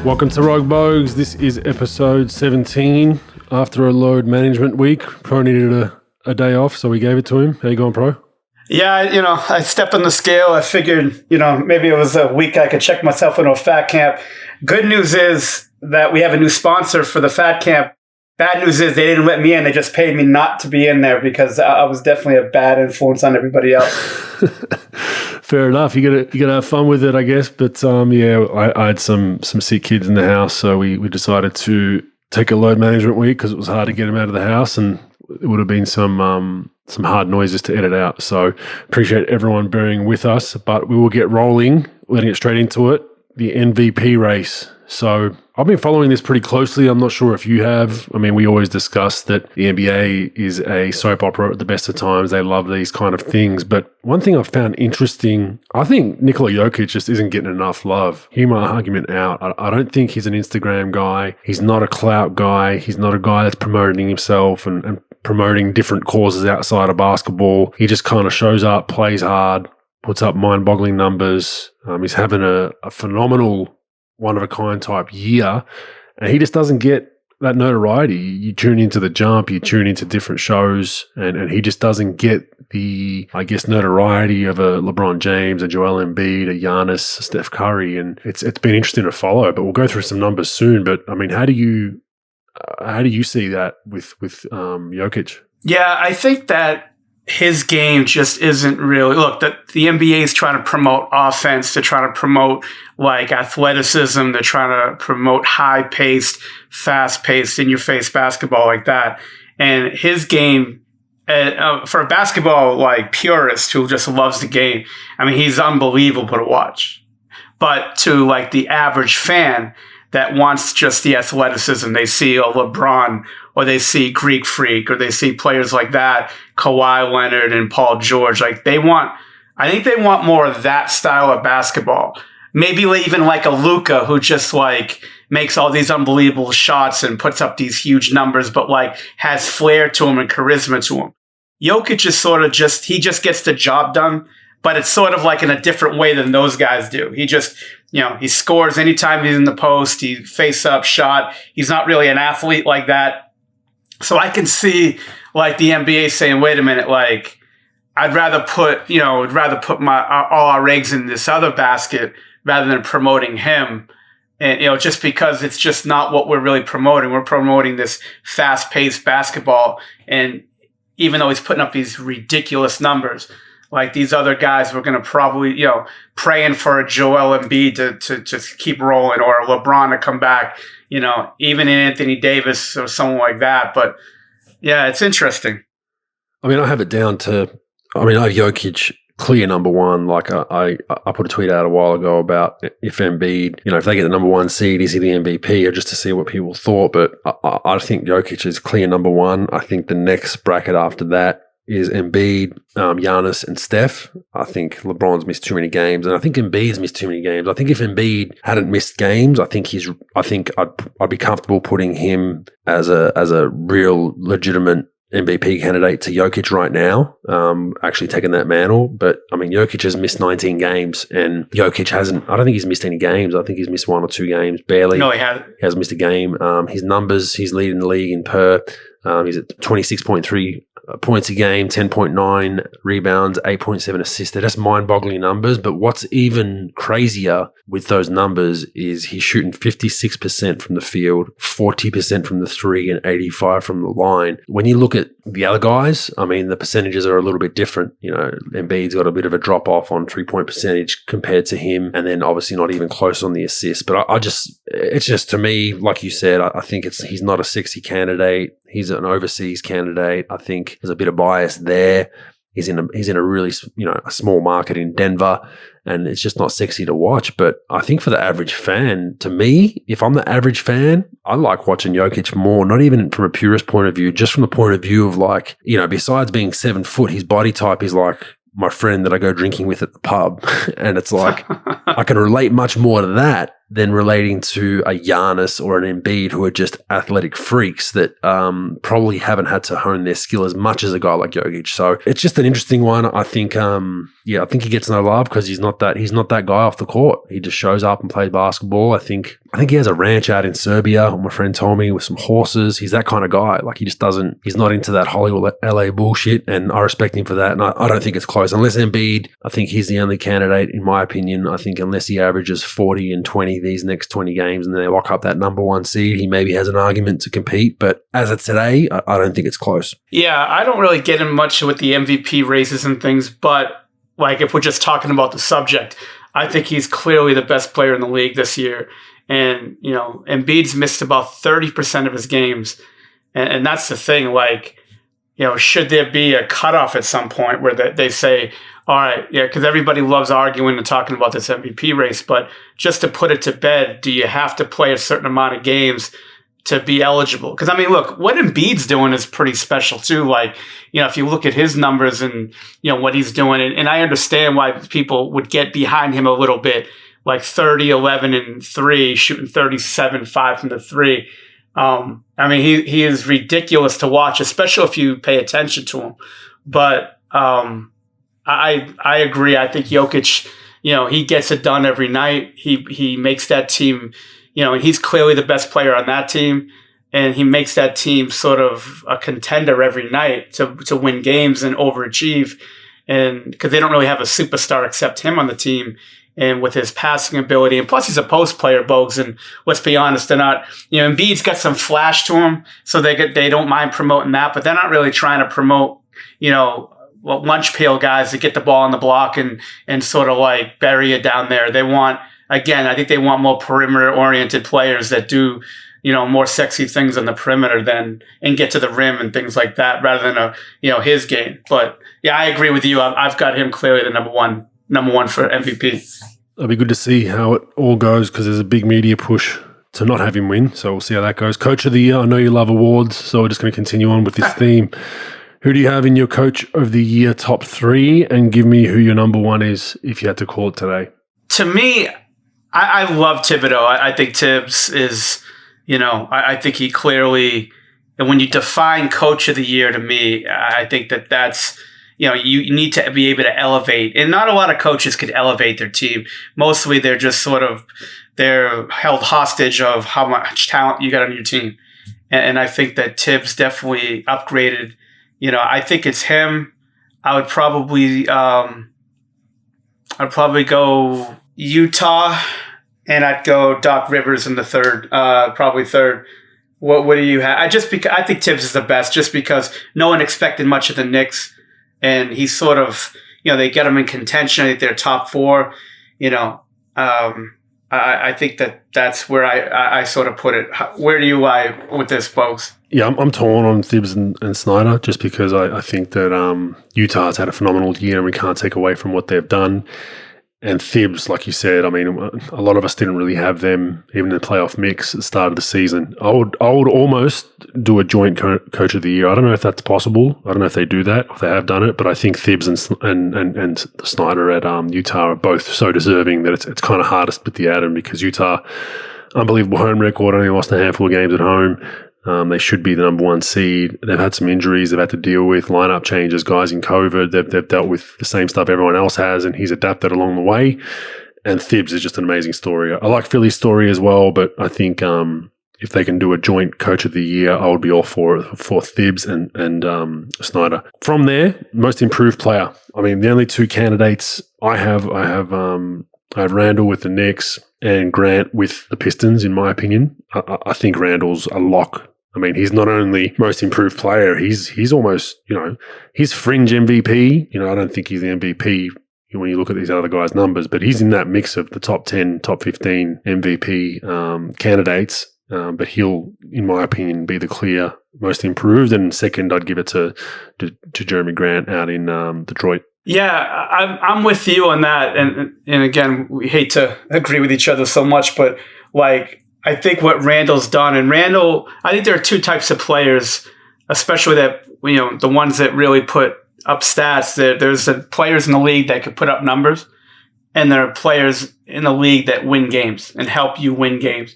Welcome to Rogue Bogues. This is episode 17. After a load management week, Pro needed a day off, so we gave it to him. How you going, Pro? Yeah, I stepped on the scale. I figured, maybe it was a week I could check myself into a fat camp. Good news is that we have a new sponsor for the fat camp. Bad news is they didn't let me in. They just paid me not to be in there because I was definitely a bad influence on everybody else. Fair enough. You gotta have fun with it, I guess. But I had some sick kids in the house, so we decided to take a load management week because it was hard to get them out of the house, and it would have been some hard noises to edit out. So appreciate everyone bearing with us, but we will get rolling, letting it straight into it. The MVP race. So I've been following this pretty closely. I'm not sure if you have. I mean, we always discuss that the NBA is a soap opera at the best of times. They love these kind of things. But one thing I've found interesting, I think Nikola Jokic just isn't getting enough love. Hear my argument out. I don't think he's an Instagram guy. He's not a clout guy. He's not a guy that's promoting himself and promoting different causes outside of basketball. He just kind of shows up, plays hard, puts up mind-boggling numbers. He's having a phenomenal one-of-a-kind type year, and he just doesn't get that notoriety. You tune into The Jump, you tune into different shows, and he just doesn't get the, I guess, notoriety of a LeBron James, a Joel Embiid, a Giannis, a Steph Curry, and it's been interesting to follow, but we'll go through some numbers soon. But, I mean, how do you see that with Jokic? Yeah, I think that his game just isn't really, look, the NBA is trying to promote offense. They're trying to promote like athleticism. They're trying to promote high-paced, fast-paced, in-your-face basketball like that. And his game, for a basketball like purist who just loves the game, I mean, he's unbelievable to watch. But to like the average fan that wants just the athleticism, they see a LeBron or they see Greek Freak or they see players like that, Kawhi Leonard and Paul George. Like I think they want more of that style of basketball. Maybe even like a Luka who just like makes all these unbelievable shots and puts up these huge numbers, but like has flair to him and charisma to him. Jokic is sort of he just gets the job done, but it's sort of like in a different way than those guys do. He just, he scores anytime he's in the post, he face up shot. He's not really an athlete like that. So I can see like the NBA saying, wait a minute, like I'd rather put my all our eggs in this other basket rather than promoting him. And, just because it's just not what we're really promoting. We're promoting this fast-paced basketball. And even though he's putting up these ridiculous numbers, like these other guys were going to probably, praying for a Joel Embiid to just keep rolling or a LeBron to come back, even Anthony Davis or someone like that. But yeah, it's interesting. I mean, I have it down to, I have Jokic clear number one. Like I put a tweet out a while ago about if Embiid, if they get the number one seed, is he the MVP, or just to see what people thought. But I think Jokic is clear number one. I think the next bracket after that is Embiid, Giannis, and Steph. I think LeBron's missed too many games, and I think Embiid's missed too many games. I think if Embiid hadn't missed games, I think I'd be comfortable putting him as a real legitimate MVP candidate to Jokic right now, actually taking that mantle. But I mean, Jokic has missed 19 games, and Jokic hasn't. I don't think he's missed any games. I think he's missed 1 or 2 games, barely. No, he hasn't. He hasn't missed a game. His numbers, he's leading the league in per. He's at 26.3 points a game, 10.9 rebounds, 8.7 assists. They're just mind-boggling numbers. But what's even crazier with those numbers is he's shooting 56% from the field, 40% from the three, and 85% from the line. When you look at the other guys, I mean, the percentages are a little bit different. Embiid's got a bit of a drop-off on 3-point percentage compared to him, and then obviously not even close on the assists. But it's just to me, like you said, I think he's not a sexy candidate. He's an overseas candidate. I think there's a bit of bias there. He's in a really, a small market in Denver, and it's just not sexy to watch. But I think for the average fan, to me, if I'm the average fan, I like watching Jokic more, not even from a purist point of view, just from the point of view of like, besides being 7 foot, his body type is like my friend that I go drinking with at the pub. And it's like, I can relate much more to that than relating to a Giannis or an Embiid who are just athletic freaks that probably haven't had to hone their skill as much as a guy like Jokic. So it's just an interesting one. I think, I think he gets no love because he's not that guy off the court. He just shows up and plays basketball. I think he has a ranch out in Serbia, my friend told me, with some horses. He's that kind of guy. Like he's not into that Hollywood LA bullshit, and I respect him for that. And I don't think it's close. Unless Embiid, I think he's the only candidate, in my opinion. I think unless he averages 40 and 20 these next 20 games and they lock up that number one seed, he maybe has an argument to compete. But as of today, I don't think it's close. Yeah, I don't really get in much with the MVP races and things, but like if we're just talking about the subject, I think he's clearly the best player in the league this year. And, Embiid's missed about 30% of his games. And that's the thing, like, should there be a cutoff at some point where they say, all right, yeah, because everybody loves arguing and talking about this MVP race, but just to put it to bed, do you have to play a certain amount of games to be eligible? Because, I mean, look, what Embiid's doing is pretty special, too. Like, if you look at his numbers and, what he's doing, and I understand why people would get behind him a little bit, like 30, 11, and 3, shooting 37, 5 from the 3. I mean, he is ridiculous to watch, especially if you pay attention to him. But I agree. I think Jokic, he gets it done every night. He makes that team, and he's clearly the best player on that team. And he makes that team sort of a contender every night to win games and overachieve. And because they don't really have a superstar except him on the team. And with his passing ability, and plus he's a post player, Bogues, and let's be honest, they're not, Embiid's got some flash to him, so they don't mind promoting that, but they're not really trying to promote, lunch pail guys that get the ball on the block and sort of like bury it down there. They want, again, I think they want more perimeter oriented players that do, more sexy things on the perimeter and get to the rim and things like that rather than his game. But yeah, I agree with you. I've got him clearly the number one for MVP. It'll be good to see how it all goes because there's a big media push to not have him win. So we'll see how that goes. Coach of the Year, I know you love awards, so we're just going to continue on with this theme. Who do you have in your Coach of the Year top 3? And give me who your number 1 is if you had to call it today. To me, I love Thibodeau. I think Tibbs is, I think he clearly, and when you define Coach of the Year to me, I think that's, you need to be able to elevate. And not a lot of coaches could elevate their team. Mostly they're just they're held hostage of how much talent you got on your team. And I think that Tibbs definitely upgraded. I think it's him. I would probably go Utah, and I'd go Doc Rivers in the third, probably third. What do you have? I think Tibbs is the best just because no one expected much of the Knicks. And he's sort of, they get him in contention. I think they're top 4. I think that's where I sort of put it. Where do you lie with this, Bogues? Yeah, I'm torn on Thibs and Snyder just because I think that Utah's had a phenomenal year and we can't take away from what they've done. And Thibs, like you said, I mean, a lot of us didn't really have them even in the playoff mix at the start of the season. I would almost do a joint Coach of the Year. I don't know if that's possible. I don't know if they do that, if they have done it, but I think Thibs and Snyder at Utah are both so deserving that it's kind of hard to split the atom because Utah, unbelievable home record, only lost a handful of games at home. They should be the number 1 seed. They've had some injuries they've had to deal with, lineup changes, guys in COVID. They've dealt with the same stuff everyone else has, and he's adapted along the way. And Thibs is just an amazing story. I like Philly's story as well, but I think if they can do a joint Coach of the Year, I would be all for Thibs and Snyder. From there, most improved player. I mean, the only 2 candidates I have Randall with the Knicks and Grant with the Pistons, in my opinion. I think Randall's a lock. I mean, he's not only most improved player, he's almost, he's fringe MVP. I don't think he's the MVP when you look at these other guys' numbers, but he's in that mix of the top 10, top 15 MVP candidates. But he'll, in my opinion, be the clear most improved. And second, I'd give it to Jeremy Grant out in Detroit. Yeah, I'm with you on that. And again, we hate to agree with each other so much, but like, I think what Randall's done, and Randall, I think there are 2 types of players, especially that, the ones that really put up stats. There's the players in the league that could put up numbers, and there are players in the league that win games and help you win games.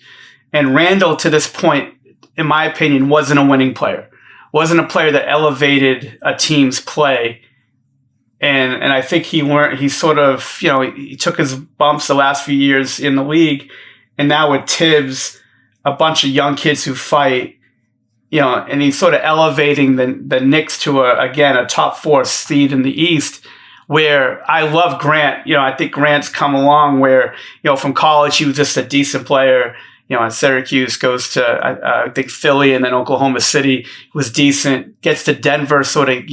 And Randall, to this point, in my opinion, wasn't a winning player. Wasn't a player that elevated a team's play. And I think he sort of, he took his bumps the last few years in the league. And now with Tibbs, a bunch of young kids who fight, and he's sort of elevating the Knicks to a top 4 seed in the East, where I love Grant. I think Grant's come along where, from college, he was just a decent player. At Syracuse, goes to, I think, Philly and then Oklahoma City, was decent, gets to Denver, sort of,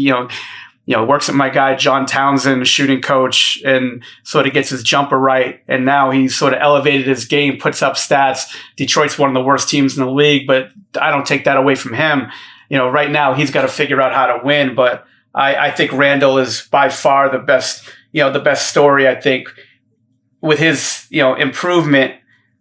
works with my guy, John Townsend, shooting coach, and sort of gets his jumper right. And now he's sort of elevated his game, puts up stats. Detroit's one of the worst teams in the league, but I don't take that away from him. Right now he's got to figure out how to win, but I think Randall is by far the best story, I think, with his, improvement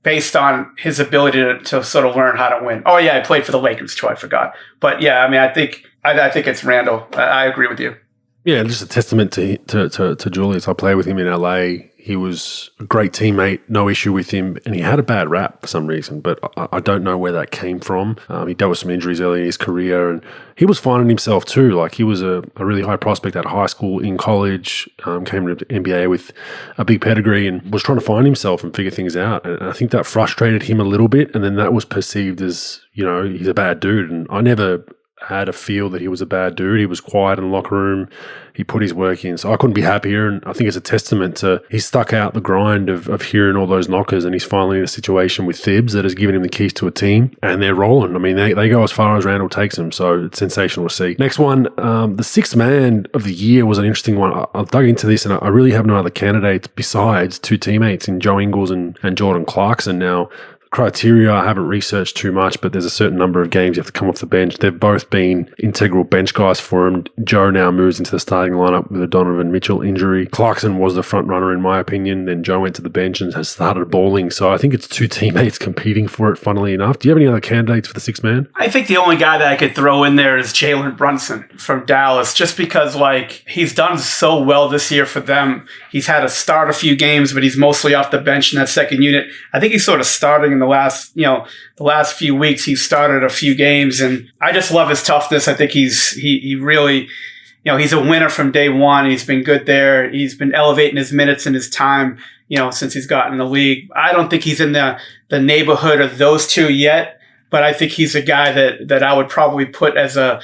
based on his ability to sort of learn how to win. Oh yeah, I played for the Lakers too, I forgot. But yeah, I mean, I think it's Randall. I agree with you. Yeah, just a testament to Julius. I played with him in LA. He was a great teammate, no issue with him, and he had a bad rap for some reason, but I don't know where that came from. He dealt with some injuries early in his career, and he was finding himself too. Like, he was a really high prospect at high school, in college, came to the NBA with a big pedigree and was trying to find himself and figure things out. And I think that frustrated him a little bit, and then that was perceived as, he's a bad dude. And I never had a feel that he was a bad dude. He was quiet in the locker room. He put his work in. So I couldn't be happier. And I think it's a testament to, he's stuck out the grind of hearing all those knockers, and he's finally in a situation with Thibs that has given him the keys to a team, and they're rolling. I mean, they go as far as Randall takes them. So it's sensational to see. Next one, the sixth man of the year was an interesting one. I dug into this, and I really have no other candidates besides 2 teammates in Joe Ingles and Jordan Clarkson. Now, criteria I haven't researched too much, but there's a certain number of games you have to come off the bench. They've both been integral bench guys for him. Joe now moves into the starting lineup with a Donovan Mitchell injury. Clarkson was the front runner in my opinion. Then Joe went to the bench and has started balling. So I think it's 2 teammates competing for it, funnily enough. Do you have any other candidates for the 6th man? I think the only guy that I could throw in there is Jalen Brunson from Dallas, just because he's done so well this year for them. He's had to start a few games, but he's mostly off the bench in that second unit. I think he's sort of starting in the last few weeks. He started a few games, and I just love his toughness. I think he really, he's a winner from day one. He's been good there. He's been elevating his minutes and his time, since he's gotten in the league. I don't think he's in the neighborhood of those 2 yet, but I think he's a guy that I would probably put as a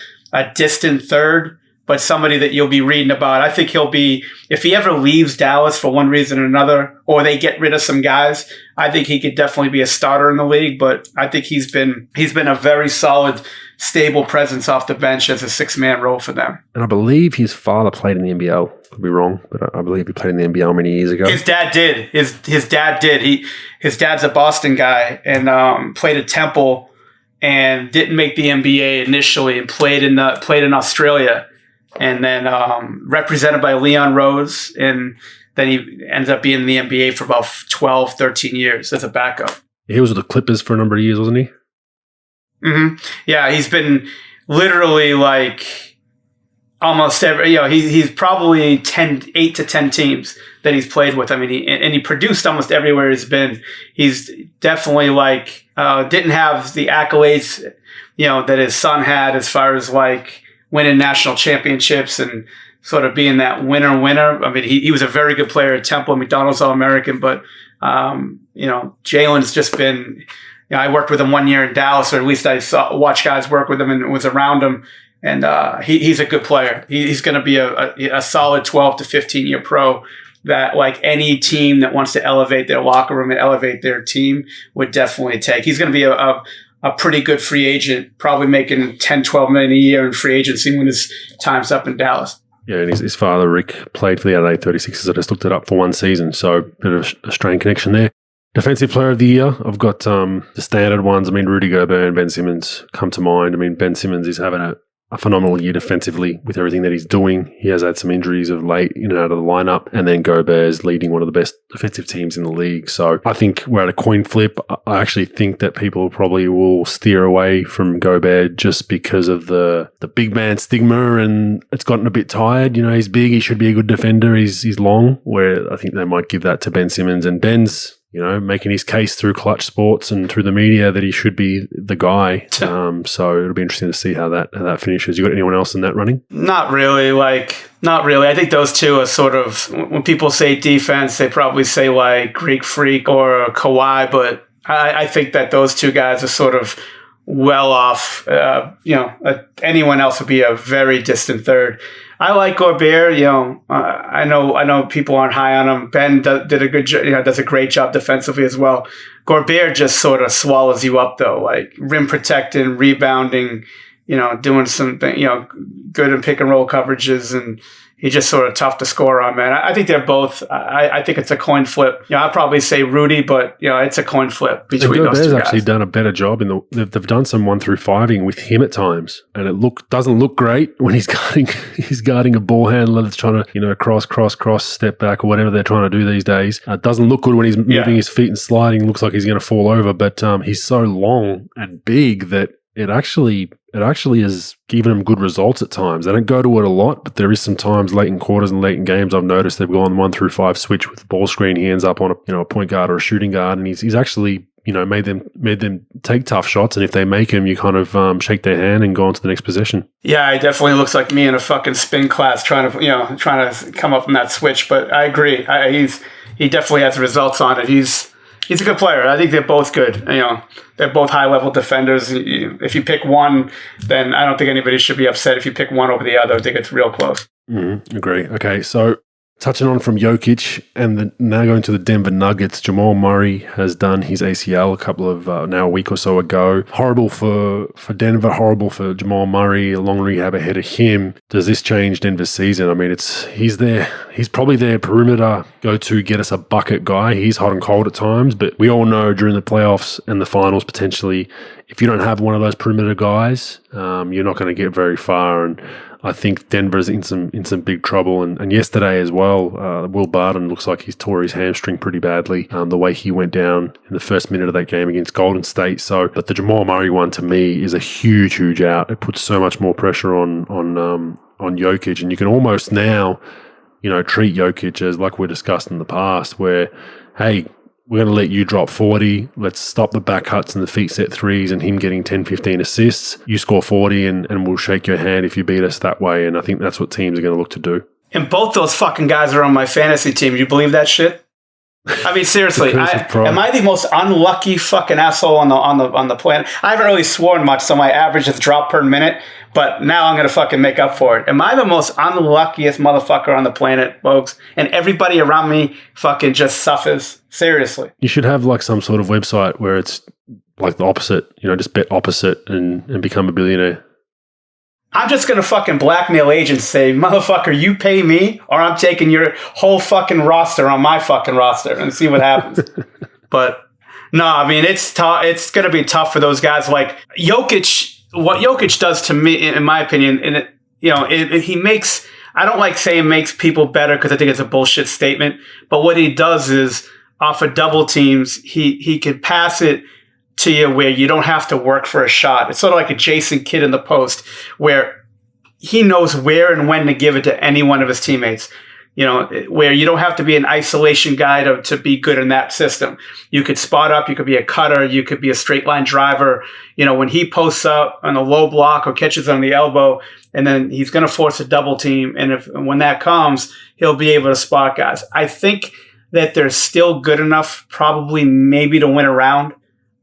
distant third, but somebody that you'll be reading about. I think he'll be, if he ever leaves Dallas for one reason or another, or they get rid of some guys, I think he could definitely be a starter in the league. But I think he's been a very solid, stable presence off the bench as a 6-man role for them. And I believe his father played in the NBL. Could be wrong, but I believe he played in the NBL many years ago. His dad did. His dad did. His dad's a Boston guy and played at Temple and didn't make the NBA initially, and played in Australia. And then represented by Leon Rose, and then he ends up being in the NBA for about 12, 13 years as a backup. He was with the Clippers for a number of years, wasn't he? Mm-hmm. Yeah, he's been literally almost every, he's probably 8 to 10 teams that he's played with. I mean, he produced almost everywhere he's been. He's definitely didn't have the accolades, that his son had as far as winning national championships and sort of being that winner. I mean, he was a very good player at Temple, McDonald's All-American, but, Jalen's just been, I worked with him 1 year in Dallas, or at least I watched guys work with him and was around him. And he's a good player. He's going to be a solid 12 to 15-year pro that any team that wants to elevate their locker room and elevate their team would definitely take. He's going to be a pretty good free agent, probably making $10, $12 million a year in free agency when his time's up in Dallas. Yeah, and his father, Rick, played for the LA 36ers. I just looked it up for one season, so a bit of a strange connection there. Defensive Player of the Year, I've got the standard ones. I mean, Rudy Gobert and Ben Simmons come to mind. I mean, Ben Simmons is having a phenomenal year defensively with everything that he's doing. He has had some injuries of late in and out of the lineup, and then Gobert's leading one of the best defensive teams in the league. So I think we're at a coin flip. I actually think that people probably will steer away from Gobert just because of the big man stigma, and it's gotten a bit tired. You know, he's big, he should be a good defender, he's long, where I think they might give that to Ben Simmons, and Ben's, you know, making his case through Clutch Sports and through the media that he should be the guy. So it'll be interesting to see how that finishes. You got anyone else in that running? Not really. I think those two are sort of, when people say defense, they probably say like Greek Freak or Kawhi, but I think that those two guys are sort of well off. Anyone else would be a very distant third. I like Gobert. I know people aren't high on him. Ben did a good job. Does a great job defensively as well. Gobert just sort of swallows you up though, like rim protecting, rebounding, doing something, good in pick and roll coverages, and he's just sort of tough to score on, man. I think they're both. I think it's a coin flip. I'd probably say Rudy, but it's a coin flip between those two guys. Gobert's actually done a better job they've done some 1-through-5ing with him at times, and it doesn't look great when he's guarding a ball handler that's trying to cross, step back or whatever they're trying to do these days. It doesn't look good when he's moving his feet and sliding. Looks like he's going to fall over, but he's so long and big that it actually has given them good results at times. They don't go to it a lot, but there is some times late in quarters and late in games I've noticed they've gone 1-through-5 switch with the ball screen. He ends up on a point guard or a shooting guard, and he's actually made them take tough shots. And if they make them, you kind of shake their hand and go on to the next possession. Yeah, he definitely looks like me in a fucking spin class trying to come up from that switch. But I agree, he definitely has results on it. He's a good player. I think they're both good. They're both high-level defenders. If you pick one, then I don't think anybody should be upset if you pick one over the other. I think it's real close. Agree. Okay, so touching on from Jokic and now going to the Denver Nuggets, Jamal Murray has done his ACL a week or so ago. Horrible for Denver, horrible for Jamal Murray, a long rehab ahead of him. Does this change Denver's season? I mean, he's probably their perimeter go-to, get us a bucket guy. He's hot and cold at times, but we all know during the playoffs and the finals potentially, if you don't have one of those perimeter guys, you're not going to get very far. And I think Denver's in some big trouble. And yesterday as well, Will Barton looks like he's tore his hamstring pretty badly. The way he went down in the first minute of that game against Golden State. So, but the Jamal Murray one to me is a huge out. It puts so much more pressure on Jokic, and you can almost now, treat Jokic as like we discussed in the past, where, hey, we're going to let you drop 40. Let's stop the back cuts and the feet set threes and him getting 10, 15 assists. You score 40 and we'll shake your hand if you beat us that way. And I think that's what teams are going to look to do. And both those fucking guys are on my fantasy team. You believe that shit? I mean, seriously, am I the most unlucky fucking asshole on the planet? I haven't really sworn much, so my average has dropped per minute, but now I'm going to fucking make up for it. Am I the most unluckiest motherfucker on the planet, Bogues? And everybody around me fucking just suffers? Seriously. You should have like some sort of website where it's like the opposite, just bet opposite and become a billionaire. I'm just going to fucking blackmail agents, say, motherfucker, you pay me or I'm taking your whole fucking roster on my fucking roster and see what happens. But no, I mean, it's tough. It's going to be tough for those guys. Like Jokic, what Jokic does to me, in my opinion, and he makes, I don't like saying makes people better because I think it's a bullshit statement. But what he does is off of double teams, he can pass it to you where you don't have to work for a shot. It's sort of like a Jason Kidd in the post where he knows where and when to give it to any one of his teammates, where you don't have to be an isolation guy to be good in that system. You could spot up, you could be a cutter, you could be a straight line driver. When he posts up on a low block or catches on the elbow, and then he's going to force a double team. And when that comes, he'll be able to spot guys. I think that they're still good enough, probably maybe to win a round.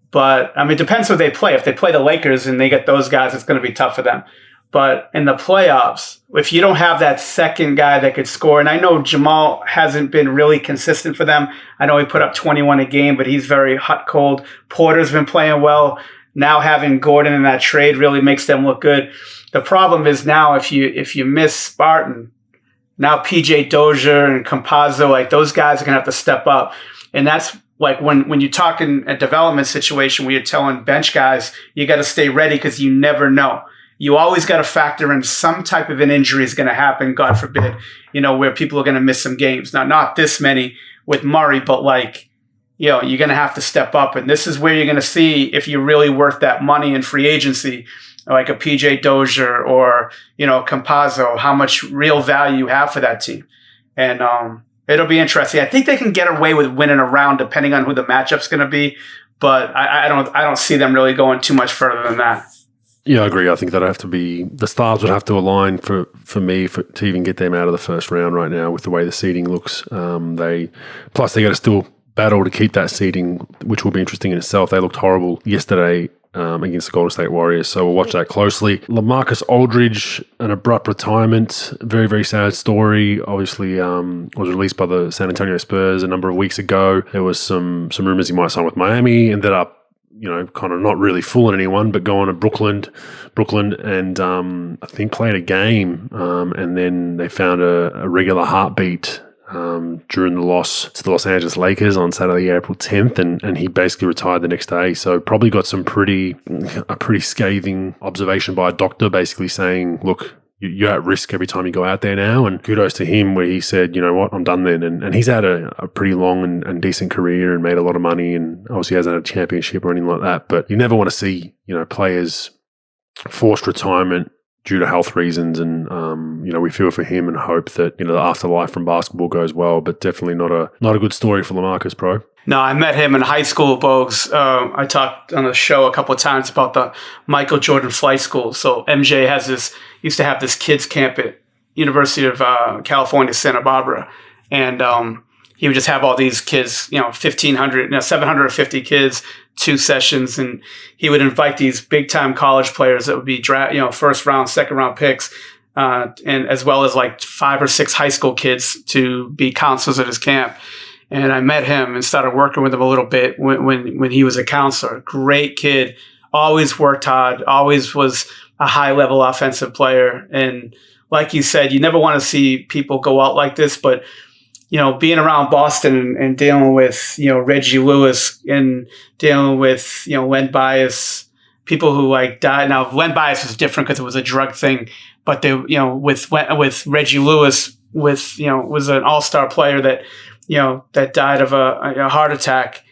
But, I mean, it depends who they play. If they play the Lakers and they get those guys, it's going to be tough for them. But in the playoffs, if you don't have that second guy that could score, and I know Jamal hasn't been really consistent for them. I know he put up 21 a game, but he's very hot cold. Porter's been playing well. Now having Gordon in that trade really makes them look good. The problem is now if you miss Spartan, now PJ Dozier and Campazzo, like those guys are going to have to step up. And that's like when you talk in a development situation where you're telling bench guys, you got to stay ready because you never know. you always got to factor in some type of an injury is going to happen, God forbid, where people are going to miss some games. Now, not this many with Murray, but you're going to have to step up. And this is where you're going to see if you're really worth that money in free agency, like a PJ Dozier or, Campazzo, how much real value you have for that team. And it'll be interesting. I think they can get away with winning a round depending on who the matchup's going to be. But I don't see them really going too much further than that. Yeah, I agree. I think the stars would have to align for me to even get them out of the first round right now with the way the seeding looks. They got to still battle to keep that seeding, which will be interesting in itself. They looked horrible yesterday against the Golden State Warriors, so we'll watch that closely. LaMarcus Aldridge, an abrupt retirement, very, very sad story. Obviously, was released by the San Antonio Spurs a number of weeks ago. There was some rumors he might sign with Miami. Ended up, kind of not really fooling anyone, but going to Brooklyn, and I think played a game, and then they found a regular heartbeat during the loss to the Los Angeles Lakers on Saturday, April 10th, and he basically retired the next day. So probably got a pretty scathing observation by a doctor, basically saying, look, you're at risk every time you go out there now. And kudos to him where he said, you know what, I'm done then. And he's had a pretty long and decent career and made a lot of money, and obviously hasn't had a championship or anything like that. But you never want to see, players forced retirement due to health reasons. And, we feel for him and hope that, the afterlife from basketball goes well, but definitely not a good story for LaMarcus, bro. No, I met him in high school, Bogues. I talked on the show a couple of times about the Michael Jordan Flight School. So MJ used to have this kids camp at University of California, Santa Barbara. And he would just have all these kids, 1,500, 750 kids, 2 sessions. And he would invite these big time college players that would be first round, second round picks, and as well as 5 or 6 high school kids to be counselors at his camp. And I met him and started working with him a little bit when he was a counselor. Great kid, always worked hard, always was a high level offensive player. And like you said, you never want to see people go out like this, but being around Boston and dealing with, Reggie Lewis and dealing with, Len Bias, people who died. Now, Len Bias was different because it was a drug thing, but they, with Reggie Lewis, was an all-star player that, that died of a heart attack.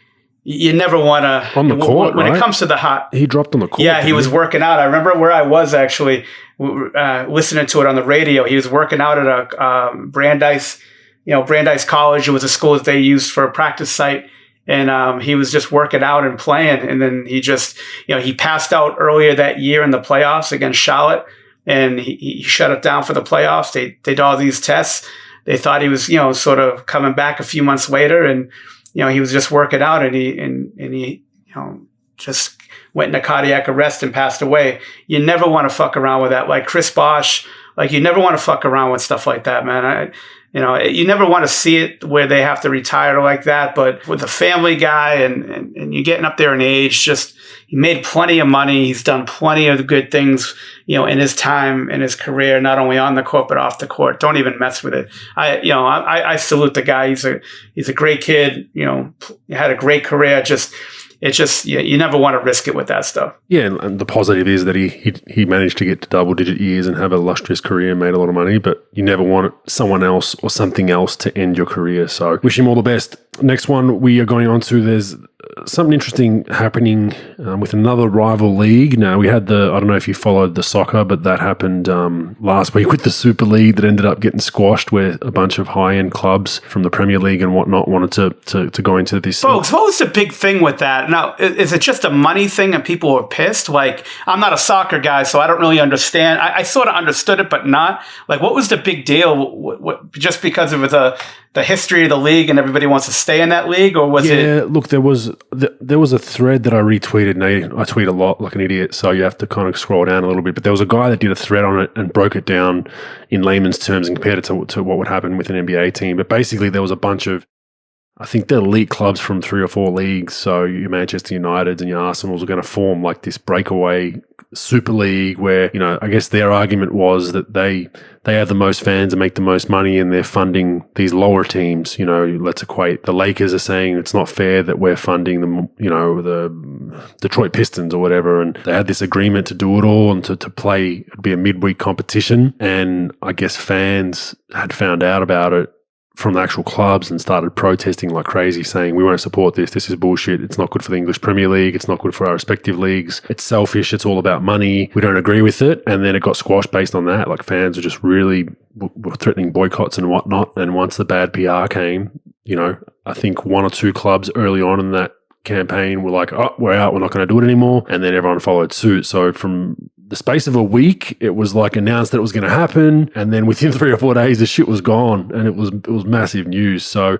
You never want to, on the court, when right? It comes to the hot. He dropped on the court. Yeah, he was working out. I remember where I was actually listening to it on the radio. He was working out at a Brandeis College. It was a school that they used for a practice site. And he was just working out and playing. And then he just, he passed out earlier that year in the playoffs against Charlotte. And he shut it down for the playoffs. They did all these tests. They thought he was, sort of coming back a few months later. And, he was just working out and he just went into cardiac arrest and passed away. You never want to fuck around with that. Like Chris Bosh, you never want to fuck around with stuff like that, man. You never want to see it where they have to retire like that. But with a family guy and you're getting up there in age, he made plenty of money. He's done plenty of good things, in his time, in his career, not only on the court, but off the court. Don't even mess with it. I salute the guy. He's a great kid, had a great career. You never want to risk it with that stuff. Yeah, and the positive is that he managed to get to double-digit years and have a illustrious career and made a lot of money, but you never want someone else or something else to end your career. So wish him all the best. Next one we are going on to, there's something interesting happening with another rival league. Now, we had I don't know if you followed the soccer, but that happened last week with the Super League that ended up getting squashed, where a bunch of high-end clubs from the Premier League and whatnot wanted to go into this. Folks, what was the big thing with that? Now, is it just a money thing and people were pissed? I'm not a soccer guy, so I don't really understand. I sort of understood it, but not. What was the big deal? What, just because it was the history of the league and everybody wants to stay in that league, or was it? Yeah, look, there was a thread that I retweeted, and I tweet a lot like an idiot, so you have to kind of scroll down a little bit. But there was a guy that did a thread on it and broke it down in layman's terms and compared it to what would happen with an NBA team. But basically, there was a bunch of I think they're elite clubs from 3 or 4 leagues. So your Manchester Uniteds and your Arsenals are going to form like this breakaway Super League where, I guess their argument was that they have the most fans and make the most money and they're funding these lower teams. Let's equate. The Lakers are saying it's not fair that we're funding them, the Detroit Pistons or whatever. And they had this agreement to do it all and to play, it'd be a midweek competition. And I guess fans had found out about it from the actual clubs and started protesting like crazy, saying we won't support this. This is bullshit. It's not good for the English Premier League. It's not good for our respective leagues. It's selfish. It's all about money. We don't agree with it. And then it got squashed based on that. Like fans were just really were threatening boycotts and whatnot. And once the bad PR came, I think 1 or 2 clubs early on in that campaign were like, oh, we're out. We're not going to do it anymore. And then everyone followed suit. So from the space of a week, it was like announced that it was going to happen. And then within 3 or 4 days, the shit was gone. And it was massive news. So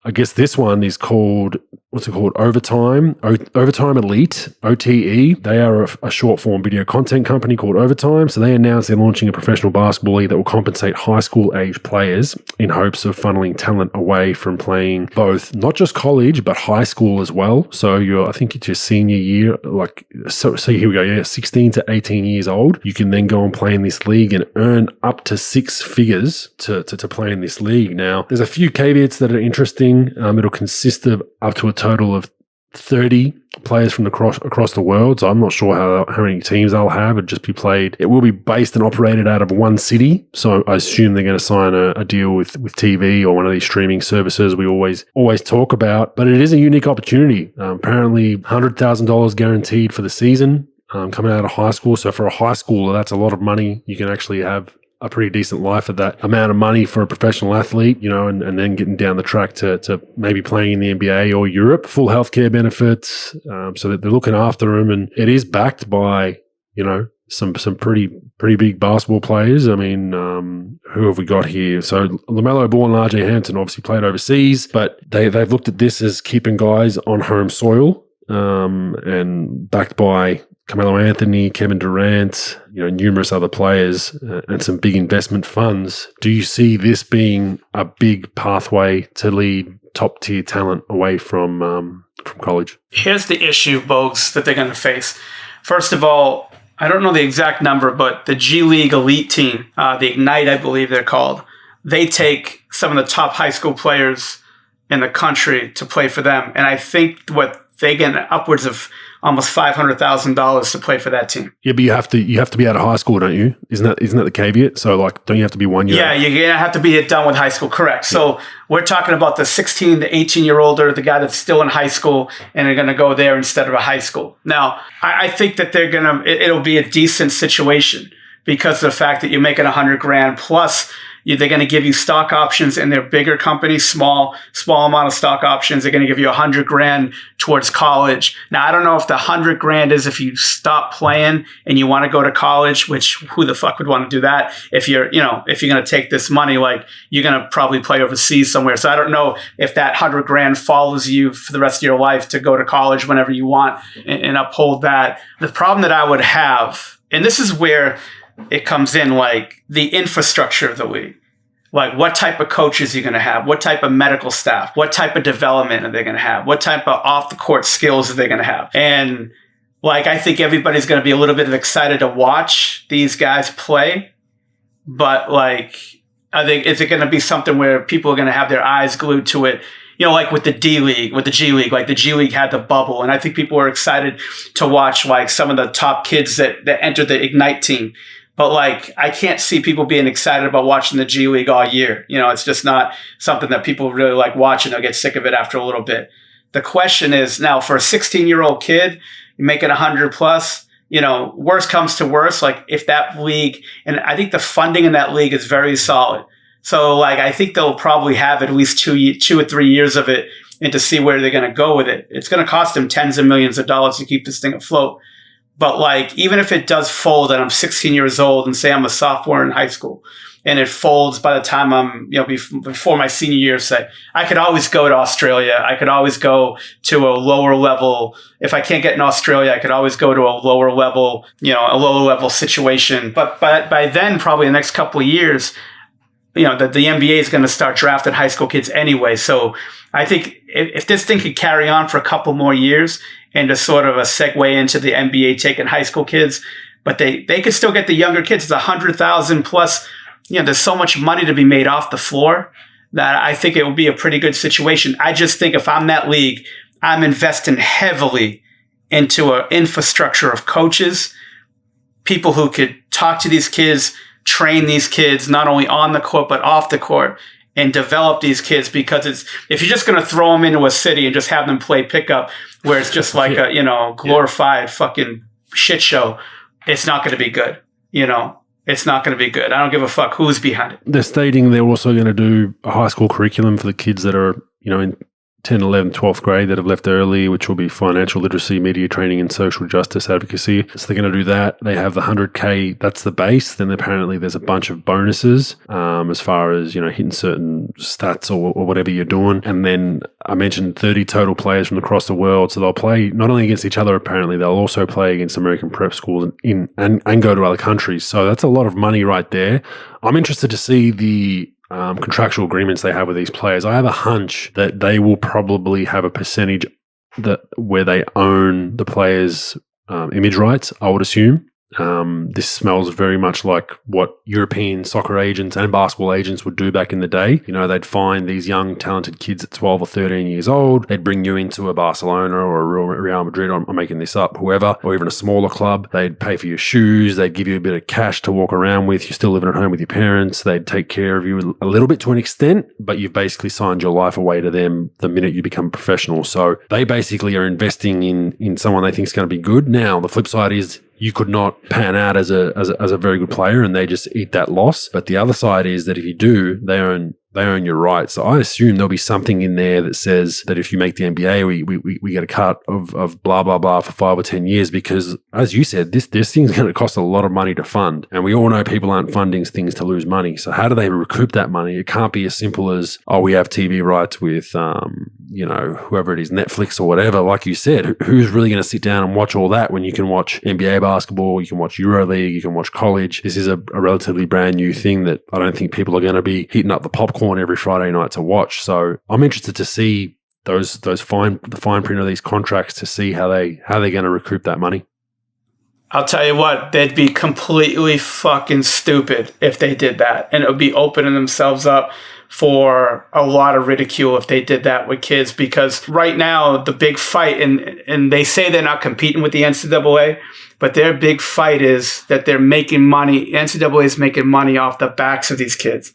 I guess this one is called, what's it called? Overtime Elite, OTE. They are a short form video content company called Overtime. So they announced they're launching a professional basketball league that will compensate high school age players in hopes of funneling talent away from playing both, not just college, but high school as well. So I think it's your senior year, so here we go. 16 to 18 years old. You can then go and play in this league and earn up to 6 figures to play in this league. Now, there's a few caveats that are interesting. It'll consist of up to a total of 30 players from across the world. So I'm not sure how many teams they'll have. It'll just be played. It will be based and operated out of one city. So I assume they're going to sign a deal with TV or one of these streaming services we always talk about. But it is a unique opportunity. Apparently $100,000 guaranteed for the season coming out of high school. So for a high schooler, that's a lot of money. You can actually have a pretty decent life at that amount of money for a professional athlete, and then getting down the track to maybe playing in the NBA or Europe, full healthcare benefits, so that they're looking after them. And it is backed by, some pretty big basketball players. I mean, who have we got here? So LaMelo Ball and RJ Hampton obviously played overseas, but they've looked at this as keeping guys on home soil, and backed by Carmelo Anthony, Kevin Durant, numerous other players, and some big investment funds. Do you see this being a big pathway to lead top tier talent away from college? Here's the issue, Bogues, that they're going to face. First of all, I don't know the exact number, but the G League elite team, the Ignite, I believe they're called, they take some of the top high school players in the country to play for them. And I think what they get upwards of almost $500,000 to play for that team. Yeah, but you have to be out of high school, don't you? Isn't that the caveat? So don't you have to be 1 year? Yeah, you're gonna have to be done with high school, correct. Yeah. So we're talking about the 16 to 18-year-older, the guy that's still in high school, and they're gonna go there instead of a high school. Now, I think that it'll be a decent situation because of the fact that you're making $100,000 plus. They're going to give you stock options in their bigger companies, small amount of stock options. They're going to give you $100,000 towards college. Now, I don't know if the $100,000 is if you stop playing and you want to go to college, which who the fuck would want to do that? If you're going to take this money, you're going to probably play overseas somewhere. So I don't know if that $100,000 follows you for the rest of your life to go to college whenever you want and uphold that. The problem that I would have, and this is where it comes in, the infrastructure of the league. What type of coaches are you going to have? What type of medical staff? What type of development are they going to have? What type of off-the-court skills are they going to have? And, I think everybody's going to be a little bit excited to watch these guys play. But, I think, is it going to be something where people are going to have their eyes glued to it? With the G League, the G League had the bubble. And I think people were excited to watch, some of the top kids that entered the Ignite team. But I can't see people being excited about watching the G League all year. It's just not something that people really like watching. They'll get sick of it after a little bit. The question is now for a 16-year-old kid, you're making 100 plus, worst comes to worst, if that league, and I think the funding in that league is very solid. So I think they'll probably have at least 2 or 3 years of it and to see where they're going to go with it. It's going to cost them tens of millions of dollars to keep this thing afloat. But even if it does fold and I'm 16 years old and say I'm a sophomore in high school and it folds by the time I'm, before my senior year, say, I could always go to Australia. I could always go to a lower level. If I can't get in Australia, I could always go to a lower level situation. But by then, probably the next couple of years, the NBA is going to start drafting high school kids anyway. So I think if this thing could carry on for a couple more years and just sort of a segue into the NBA taking high school kids, but they could still get the younger kids. It's 100,000 plus. There's so much money to be made off the floor that I think it would be a pretty good situation. I just think if I'm that league, I'm investing heavily into an infrastructure of coaches, people who could talk to these kids, train these kids, not only on the court, but off the court, and develop these kids. Because if you're just going to throw them into a city and just have them play pickup where it's just like a, glorified fucking shit show, it's not going to be good. It's not going to be good. I don't give a fuck who's behind it. They're stating they're also going to do a high school curriculum for the kids that are, in 10, 11, 12th grade that have left early, which will be financial literacy, media training, and social justice advocacy. So they're going to do that. They have the 100K, that's the base. Then apparently there's a bunch of bonuses as far as, hitting certain stats or whatever you're doing. And then I mentioned 30 total players from across the world. So they'll play not only against each other, apparently, they'll also play against American prep schools and go to other countries. So that's a lot of money right there. I'm interested to see the contractual agreements they have with these players. I have a hunch that they will probably have a percentage where they own the players' image rights, I would assume. This smells very much like what European soccer agents and basketball agents would do back in the day. They'd find these young, talented kids at 12 or 13 years old. They'd bring you into a Barcelona or a Real Madrid, I'm making this up, whoever, or even a smaller club. They'd pay for your shoes. They'd give you a bit of cash to walk around with. You're still living at home with your parents. They'd take care of you a little bit to an extent, but you've basically signed your life away to them the minute you become a professional. So they basically are investing in someone they think is going to be good. Now, the flip side is you could not pan out as a very good player and they just eat that loss. But the other side is that if you do, they own your rights. So I assume there'll be something in there that says that if you make the NBA, we get a cut of blah, blah, blah for 5 or 10 years, because as you said, this thing's going to cost a lot of money to fund. And we all know people aren't funding things to lose money. So how do they recoup that money? It can't be as simple as, we have TV rights with, whoever it is, Netflix or whatever. Like you said, who's really going to sit down and watch all that when you can watch NBA basketball, you can watch EuroLeague, you can watch college. This is a relatively brand new thing that I don't think people are going to be heating up the popcorn every Friday night to watch. So I'm interested to see the fine print of these contracts to see how they're going to recoup that money. I'll tell you what, they'd be completely fucking stupid if they did that. And it would be opening themselves up for a lot of ridicule if they did that with kids, because right now the big fight, and they say they're not competing with the NCAA, but their big fight is that they're making money. NCAA is making money off the backs of these kids.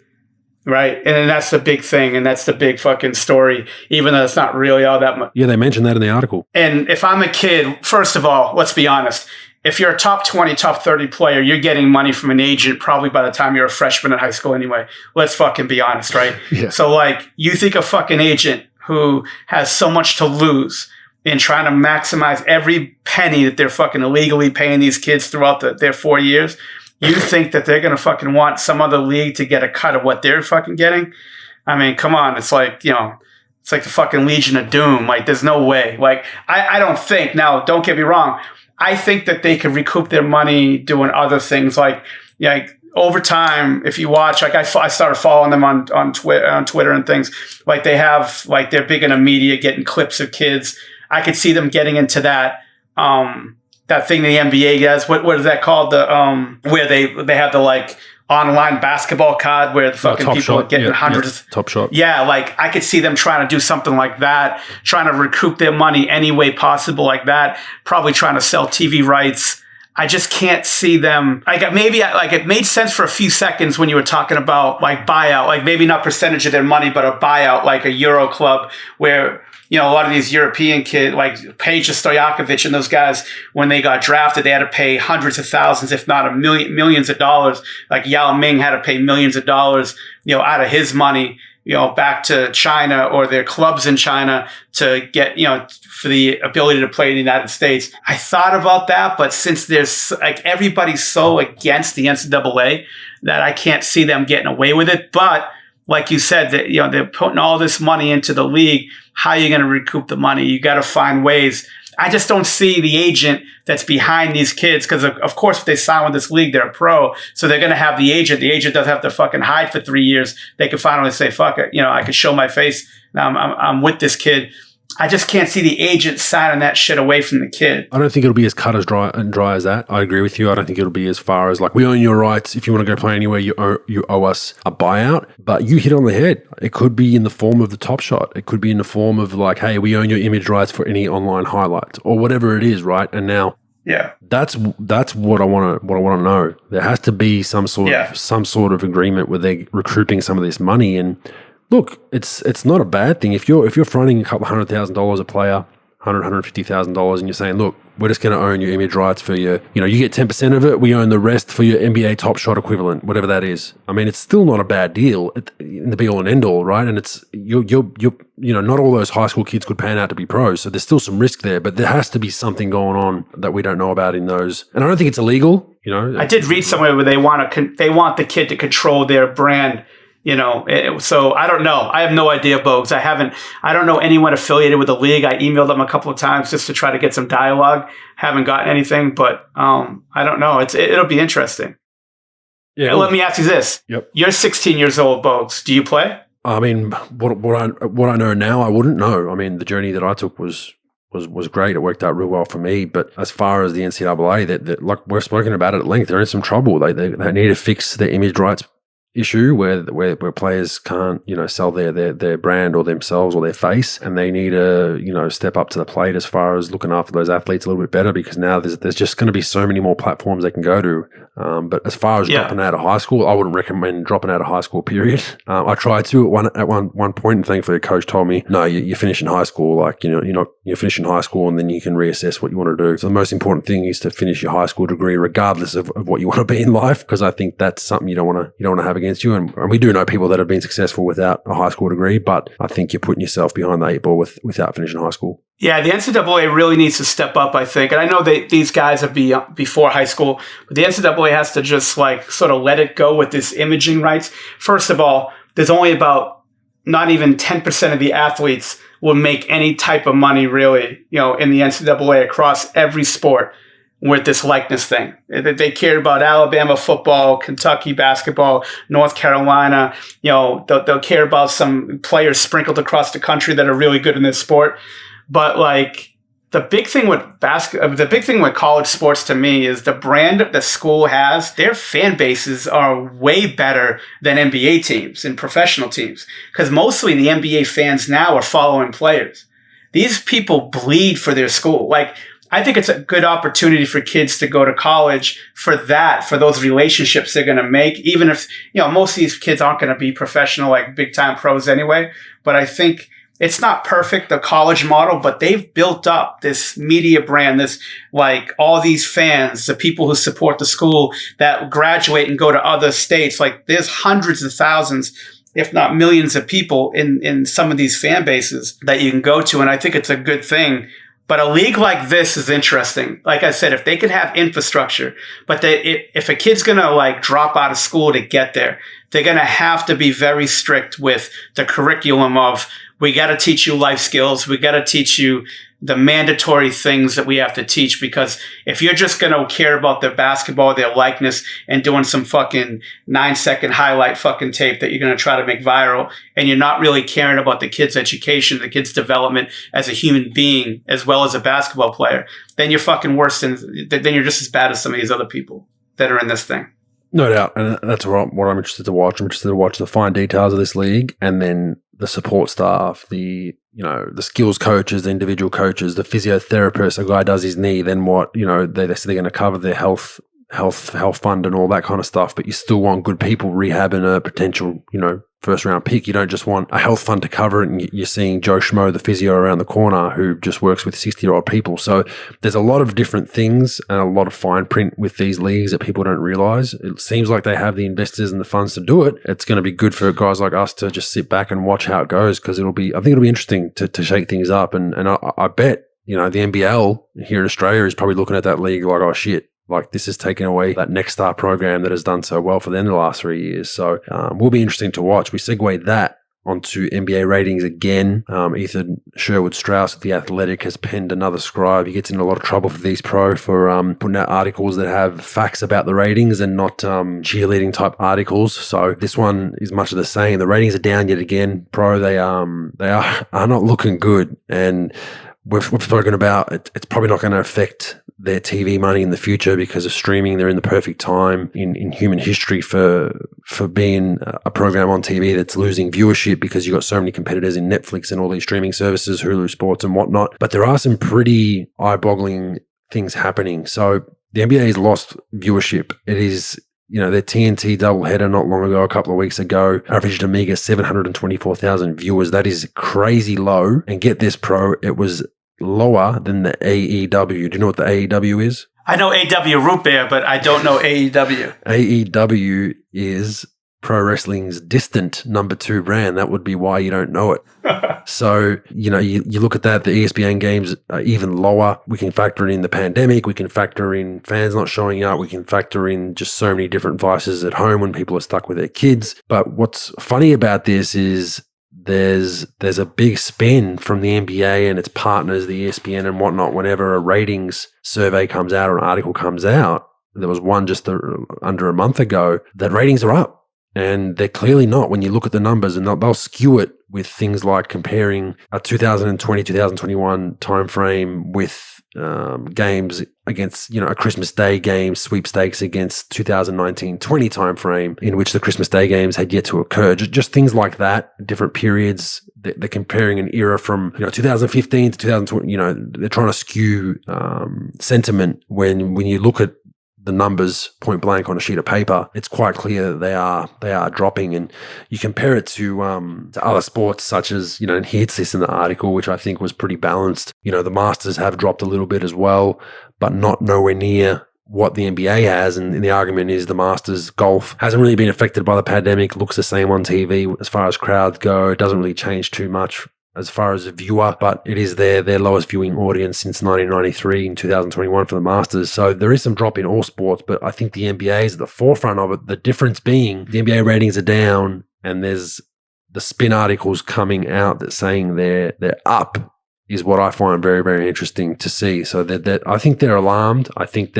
Right. And then that's the big thing. And that's the big fucking story, even though it's not really all that much. Yeah, they mentioned that in the article. And if I'm a kid, first of all, let's be honest. If you're a top 20, top 30 player, you're getting money from an agent probably by the time you're a freshman in high school anyway. Let's fucking be honest, right? Yeah. So you think a fucking agent who has so much to lose in trying to maximize every penny that they're fucking illegally paying these kids throughout their 4 years, you think that they're going to fucking want some other league to get a cut of what they're fucking getting? I mean, come on. It's like, it's like the fucking Legion of Doom. There's no way. I don't think, now, don't get me wrong, I think that they could recoup their money doing other things. Over time, if you watch, I started following them on Twitter and things. They have, they're big into media, getting clips of kids. I could see them getting into that. That thing the NBA does. What is that called? Where they have the online basketball card where the fucking people shot. are getting hundreds. Top Shot. Yeah, I could see them trying to do something like that, trying to recoup their money any way possible like that. Probably trying to sell TV rights. I just can't see them. It made sense for a few seconds when you were talking about buyout, maybe not percentage of their money, but a buyout, like a Euro club where, a lot of these European kids, like Peja Stojakovic and those guys, when they got drafted, they had to pay hundreds of thousands, if not millions of dollars. Like Yao Ming had to pay millions of dollars, out of his money, back to China or their clubs in China to get, for the ability to play in the United States. I thought about that, but since there's everybody's so against the NCAA that I can't see them getting away with it. But like you said, that they're putting all this money into the league. How are you going to recoup the money? You got to find ways. I just don't see the agent that's behind these kids because, of course, if they sign with this league, they're a pro. So they're going to have the agent. The agent doesn't have to fucking hide for 3 years. They can finally say, fuck it. I can show my face. Now I'm with this kid. I just can't see the agent signing that shit away from the kid. I don't think it'll be as cut as dry as that. I agree with you. I don't think it'll be as far as like, we own your rights. If you want to go play anywhere, you owe us a buyout. But you hit on the head. It could be in the form of the Top Shot. It could be in the form of like, hey, we own your image rights for any online highlights or whatever it is, right? And now, yeah, that's what I want to know. There has to be some sort of agreement where they're recouping some of this money. And look, it's not a bad thing if you're fronting a couple $100,000 a player, $150,000, and you're saying, look, we're just going to own your image rights for your, you get 10% of it, we own the rest for your NBA Top Shot equivalent, whatever that is. I mean, it's still not a bad deal in the be all and end all, right? And it's you're not all those high school kids could pan out to be pros, so there's still some risk there, but there has to be something going on that we don't know about in those. And I don't think it's illegal. I did read somewhere where they want the kid to control their brand. So I don't know. I have no idea, Bogues. I don't know anyone affiliated with the league. I emailed them a couple of times just to try to get some dialogue. Haven't gotten anything, but I don't know. It'll be interesting. Yeah. Let me ask you this. Yep. You're 16 years old, Bogues. Do you play? I mean, what I know now, I wouldn't know. I mean, the journey that I took was great. It worked out real well for me. But as far as the NCAA, that like we've spoken about it at length, they're in some trouble. They need to fix their image rights issue where players can't sell their brand or themselves or their face, and they need to step up to the plate as far as looking after those athletes a little bit better, because now there's just going to be so many more platforms they can go to. But as far as dropping out of high school, I wouldn't recommend dropping out of high school, period. I tried to at one point, and thankfully a coach told me, no, you're finishing high school, like you're finishing high school and then you can reassess what you want to do. So the most important thing is to finish your high school degree regardless of what you want to be in life, because I think that's something you don't want to have against you. And we do know people that have been successful without a high school degree, but I think you're putting yourself behind the 8 ball without finishing high school. Yeah, the NCAA really needs to step up, I think. And I know these guys are before high school, but the NCAA has to just like sort of let it go with this imaging rights. First of all, there's only about not even 10% of the athletes will make any type of money really, in the NCAA across every sport with this likeness thing. They cared about Alabama football, Kentucky basketball, North Carolina. They'll care about some players sprinkled across the country that are really good in this sport. But like the big thing with college sports to me is the brand the school has. Their fan bases are way better than NBA teams and professional teams, because mostly the NBA fans now are following players. These people bleed for their school. Like, I think it's a good opportunity for kids to go to college for those relationships they're going to make, even if, most of these kids aren't going to be professional, like big time pros anyway. But I think it's not perfect, the college model, but they've built up this media brand, this like all these fans, the people who support the school that graduate and go to other states. Like there's hundreds of thousands, if not millions of people in some of these fan bases that you can go to. And I think it's a good thing. But a league like this is interesting. Like I said, if they could have infrastructure, but if a kid's going to like drop out of school to get there, they're going to have to be very strict with the curriculum of, we got to teach you life skills. We got to teach you the mandatory things that we have to teach, because if you're just going to care about their basketball, their likeness, and doing some fucking 9-second highlight fucking tape that you're going to try to make viral, and you're not really caring about the kid's education, the kid's development as a human being, as well as a basketball player, then you're fucking worse then you're just as bad as some of these other people that are in this thing. No doubt. And that's what I'm interested to watch. I'm interested to watch the fine details of this league, and then the support staff, the skills coaches, the individual coaches, the physiotherapist. A guy does his knee, then what? They say they're going to cover their health fund and all that kind of stuff. But you still want good people rehabbing a potential, first round pick. You don't just want a health fund to cover it, and you're seeing Joe Schmo, the physio around the corner, who just works with 60-year-old people. So there's a lot of different things and a lot of fine print with these leagues that people don't realize. It seems like they have the investors and the funds to do it. It's going to be good for guys like us to just sit back and watch how it goes, because I think it'll be interesting to shake things up. And I bet, the NBL here in Australia is probably looking at that league like, oh shit, like this is taking away that Next Star program that has done so well for them the last 3 years. So will be interesting to watch. We segue that onto NBA ratings again. Ethan Sherwood-Strauss of The Athletic has penned another scribe. He gets into a lot of trouble for these pro for putting out articles that have facts about the ratings and not cheerleading type articles. So this one is much of the same. The ratings are down yet again. Pro, they are not looking good, and we've spoken about it. It's probably not going to affect their TV money in the future because of streaming. They're in the perfect time in human history for being a program on TV that's losing viewership because you've got so many competitors in Netflix and all these streaming services, Hulu Sports and whatnot. But there are some pretty eye-boggling things happening. So the NBA's lost viewership. It is, their TNT doubleheader not long ago, a couple of weeks ago, averaged a meager 724,000 viewers. That is crazy low. And get this, Pro, it was lower than the AEW. Do you know what the AEW is? I know AW Root Beer, but I don't know AEW. AEW is pro wrestling's distant number 2 brand. That would be why you don't know it. So, you look at that, the ESPN games are even lower. We can factor in the pandemic. We can factor in fans not showing up. We can factor in just so many different vices at home when people are stuck with their kids. But what's funny about this is there's a big spin from the NBA and its partners, the ESPN and whatnot, whenever a ratings survey comes out or an article comes out. There was one just under a month ago that ratings are up. And they're clearly not when you look at the numbers, and they'll skew it with things like comparing a 2020-2021 timeframe with games against, a Christmas Day game, sweepstakes against 2019-20 timeframe in which the Christmas Day games had yet to occur. Just things like that, different periods. They're comparing an era from 2015 to 2020. They're trying to skew sentiment when you look at the numbers point blank on a sheet of paper. It's quite clear that they are dropping, and you compare it to other sports such as, and he hits this in the article, which I think was pretty balanced. The Masters have dropped a little bit as well, but not nowhere near what the NBA has. And the argument is the Masters golf hasn't really been affected by the pandemic, looks the same on TV as far as crowds go. It doesn't really change too much as far as a viewer, but it is their lowest viewing audience since 1993 and 2021 for the Masters. So there is some drop in all sports, but I think the NBA is at the forefront of it. The difference being the NBA ratings are down, and there's the spin articles coming out that saying they're up is what I find very, very interesting to see. So that I think they're alarmed. I think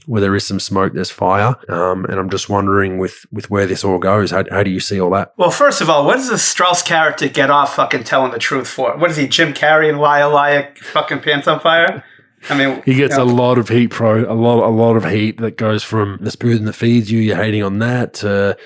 where there is some smoke, there's fire. And I'm just wondering with where this all goes, how do you see all that? Well, first of all, what does the Strauss character get off fucking telling the truth for? What is he, Jim Carrey and liar, fucking pants on fire? I mean, he gets a lot of heat, Pro. A lot of heat that goes from the spoon that feeds you, you're hating on that, to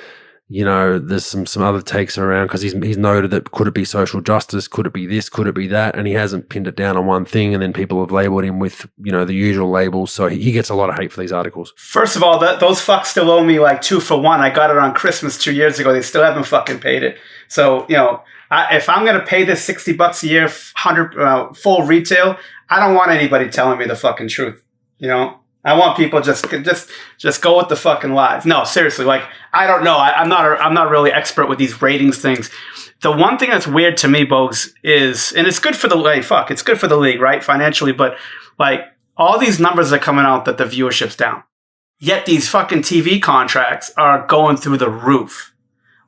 there's some other takes around because he's noted that could it be social justice, could it be this, could it be that, and he hasn't pinned it down on one thing, and then people have labeled him with the usual labels, so he gets a lot of hate for these articles. First of all, those fucks still owe me like 2 for 1. I got it on Christmas 2 years ago. They still haven't fucking paid it. So if I'm gonna pay this $60 a year, 100 full retail, I don't want anybody telling me the fucking truth. I want people just go with the fucking lies. No, seriously, I don't know. I'm not really expert with these ratings things. The one thing that's weird to me, Bogues, is, and it's good for the league. It's good for the league, right, financially. But all these numbers are coming out that the viewership's down. Yet these fucking TV contracts are going through the roof.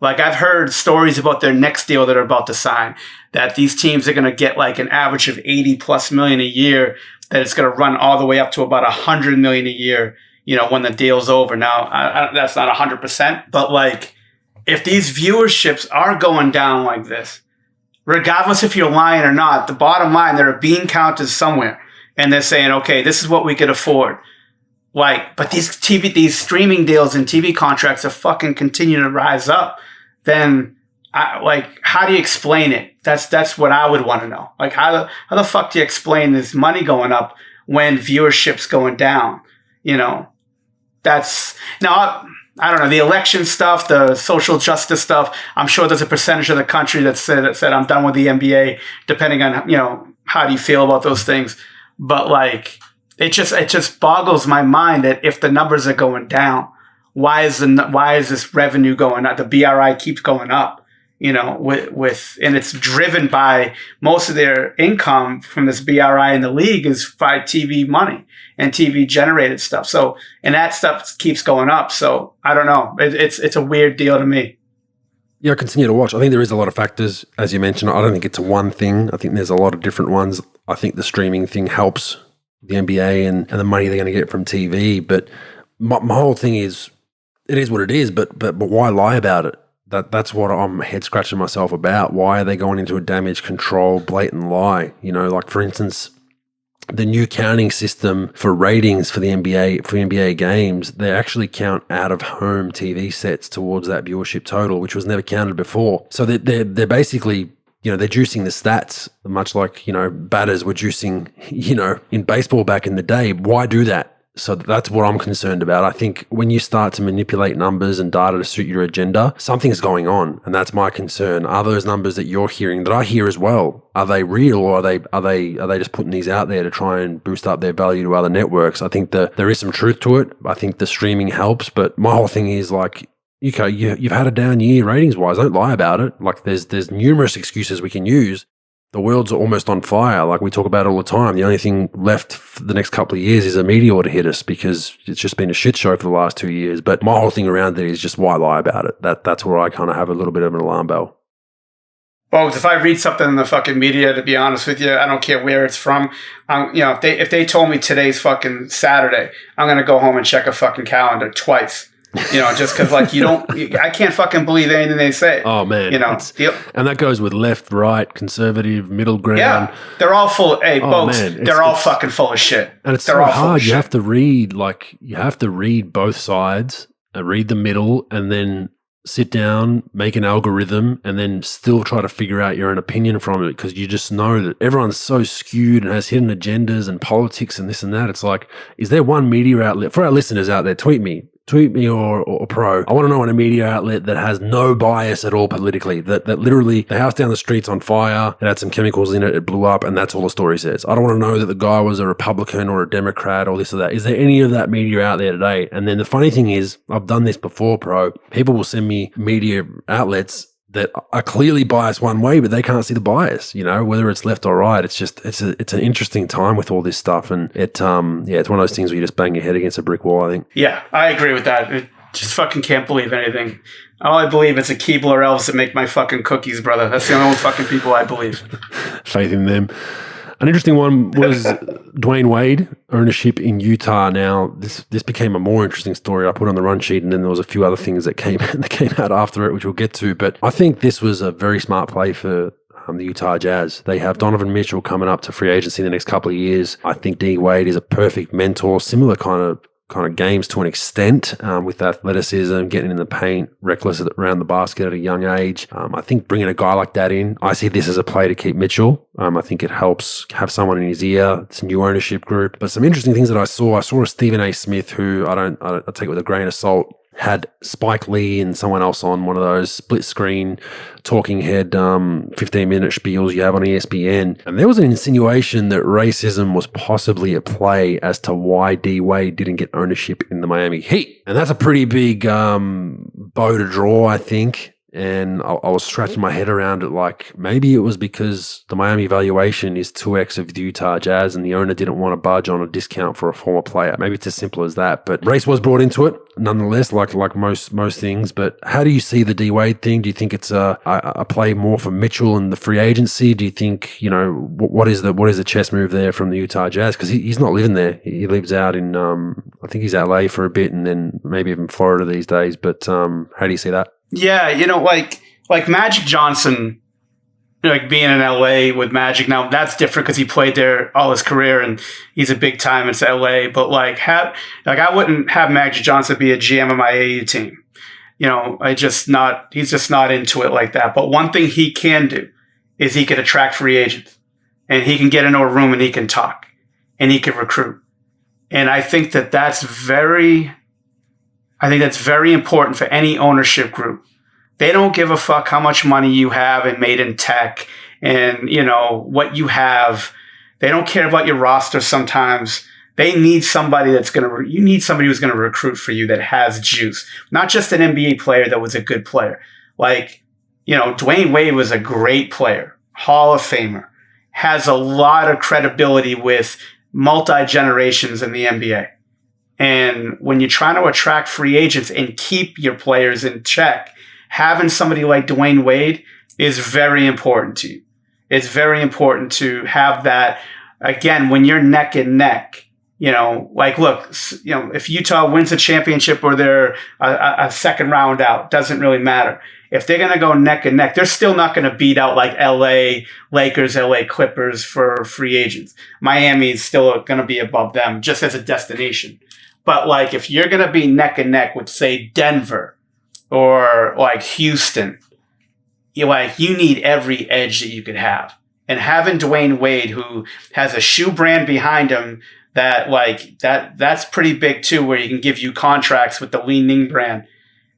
I've heard stories about their next deal that are about to sign, that these teams are going to get an average of 80 plus million a year, that it's going to run all the way up to about 100 million a year, when the deal's over. Now, that's not 100%, but if these viewerships are going down like this, regardless if you're lying or not, the bottom line, there are bean counters somewhere, and they're saying, okay, this is what we could afford. But these streaming deals and TV contracts are fucking continuing to rise up. Then, how do you explain it? That's what I would want to know. How the fuck do you explain this money going up when viewership's going down? That's now. I don't know, the election stuff, the social justice stuff. I'm sure there's a percentage of the country that said I'm done with the NBA, depending on how do you feel about those things. But it just boggles my mind that if the numbers are going down, why is this revenue going up? The BRI keeps going up. And it's driven by most of their income from this BRI in the league is by TV money and TV generated stuff. So, and that stuff keeps going up. So I don't know. It's a weird deal to me. Yeah, I continue to watch. I think there is a lot of factors, as you mentioned. I don't think it's a one thing. I think there's a lot of different ones. I think the streaming thing helps the NBA and the money they're going to get from TV. But my whole thing is, it is what it is. But why lie about it? That's what I'm head scratching myself about. Why are they going into a damage control, blatant lie? You know, like for instance, the new counting system for ratings for the NBA, for NBA games, they actually count out of home TV sets towards that viewership total, which was never counted before. So they're basically, you know, they're juicing the stats, much like, you know, batters were juicing, you know, in baseball back in the day. Why do that? So that's what I'm concerned about. I think when you start to manipulate numbers and data to suit your agenda, something's going on, and that's my concern. Are those numbers that you're hearing, that I hear as well, are they real, or are they just putting these out there to try and boost up their value to other networks? I think there is some truth to it. I think the streaming helps, but my whole thing is like, okay, you've had a down year ratings wise. Don't lie about it. Like there's numerous excuses we can use. The world's almost on fire. Like we talk about all the time. The only thing left for the next couple of years is a meteor to hit us, because it's just been a shit show for the last 2 years. But my whole thing around it is just why lie about it? That's where I kind of have a little bit of an alarm bell. Bogues, if I read something in the fucking media, to be honest with you, I don't care where it's from. You know, if they told me today's fucking Saturday, I'm gonna go home and check a fucking calendar twice. You know, just because, like, I can't fucking believe anything they say. Oh, man. You know, and that goes with left, right, conservative, middle ground. Yeah, they're all full of, hey, Bogues, they're all fucking full of shit. And it's they're so all hard. You have to read both sides, read the middle, and then sit down, make an algorithm, and then still try to figure out your own opinion from it, because you just know that everyone's so skewed and has hidden agendas and politics and this and that. It's like, is there one media outlet? For our listeners out there, tweet me or Pro. I want to know a media outlet that has no bias at all politically, that literally the house down the street's on fire, it had some chemicals in it, it blew up, and that's all the story says. I don't want to know that the guy was a Republican or a Democrat or this or that. Is there any of that media out there today? And then the funny thing is, I've done this before, Pro. People will send me media outlets that are clearly biased one way, but they can't see the bias, you know, whether it's left or right. It's just, it's an interesting time with all this stuff. And it's one of those things where you just bang your head against a brick wall, I think. Yeah, I agree with that. I just fucking can't believe anything. All I believe is a Keebler elves that make my fucking cookies, brother. That's the only fucking people I believe. Faith in them. An interesting one was Dwyane Wade ownership in Utah. Now, this became a more interesting story. I put on the run sheet, and then there was a few other things that came out after it, which we'll get to. But I think this was a very smart play for the Utah Jazz. They have Donovan Mitchell coming up to free agency in the next couple of years. I think D Wade is a perfect mentor, similar kind of games to an extent, with athleticism, getting in the paint, reckless around the basket at a young age. I think bringing a guy like that in, I see this as a play to keep Mitchell. I think it helps have someone in his ear. It's a new ownership group. But some interesting things that I saw a Stephen A. Smith, who I take it with a grain of salt, had Spike Lee and someone else on one of those split screen talking head 15-minute spiels you have on ESPN. And there was an insinuation that racism was possibly at play as to why D Wade didn't get ownership in the Miami Heat. And that's a pretty big bow to draw, I think. And I was scratching my head around it, like maybe it was because the Miami valuation is 2x of the Utah Jazz and the owner didn't want to budge on a discount for a former player. Maybe it's as simple as that. But race was brought into it, nonetheless, like most things. But how do you see the D Wade thing? Do you think it's a play more for Mitchell and the free agency? Do you think, you know, what is the chess move there from the Utah Jazz? Because he's not living there. He lives out in I think he's LA for a bit, and then maybe even Florida these days. But how do you see that? Yeah, you know, like Magic Johnson, like being in LA with Magic. Now that's different because he played there all his career and he's a big time. It's LA, but I wouldn't have Magic Johnson be a GM of my AU team. You know, he's just not into it like that. But one thing he can do is he can attract free agents, and he can get into a room and he can talk and he can recruit. And I think that's very important for any ownership group. They don't give a fuck how much money you have and made in tech and, you know, what you have. They don't care about your roster sometimes. They need somebody who's going to recruit for you that has juice. Not just an NBA player that was a good player. Like, you know, Dwyane Wade was a great player, Hall of Famer, has a lot of credibility with multi-generations in the NBA. And when you're trying to attract free agents and keep your players in check, having somebody like Dwyane Wade is very important to you. It's very important to have that. Again, when you're neck and neck, like, look, if Utah wins a championship or they're a second round out, doesn't really matter. If they're going to go neck and neck, they're still not going to beat out like LA Lakers, LA Clippers for free agents. Miami is still going to be above them just as a destination. But like, if you're going to be neck and neck with, say, Denver or like Houston, you need every edge that you could have. And having Dwyane Wade, who has a shoe brand behind him, that's pretty big too, where he can give you contracts with the Li Ning brand.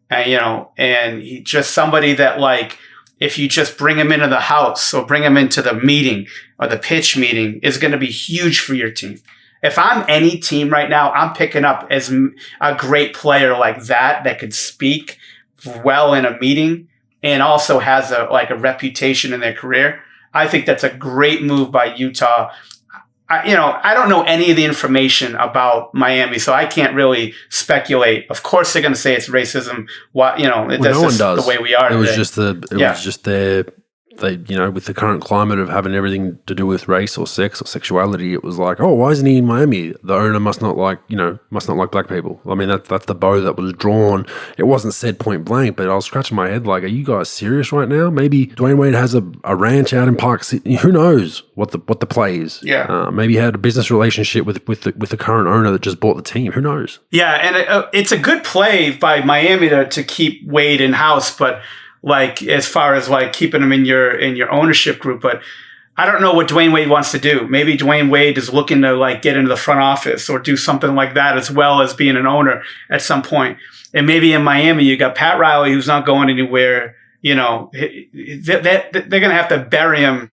And he's just somebody that, like, if you just bring him into the house or bring him into the meeting or the pitch meeting, is going to be huge for your team. If I'm any team right now, I'm picking up as a great player like that could speak well in a meeting and also has a reputation in their career. I think that's a great move by Utah. I don't know any of the information about Miami, so I can't really speculate. Of course, they're going to say it's racism. That's no one just does. The way we are. It today. was just with the current climate of having everything to do with race or sex or sexuality, it was like, oh, why isn't he in Miami? The owner must not like black people. I mean, that's the bow that was drawn. It wasn't said point blank, but I was scratching my head like, are you guys serious right now? Maybe Dwyane Wade has a ranch out in Park City. Who knows what the play is? Yeah. Maybe he had a business relationship with the current owner that just bought the team. Who knows? Yeah, and it's a good play by Miami to keep Wade in house, but like, as far as like keeping him in your ownership group. But I don't know what Dwyane Wade wants to do. Maybe Dwyane Wade is looking to like get into the front office or do something like that, as well as being an owner at some point. And maybe in Miami, you got Pat Riley, who's not going anywhere. They're going to have to bury him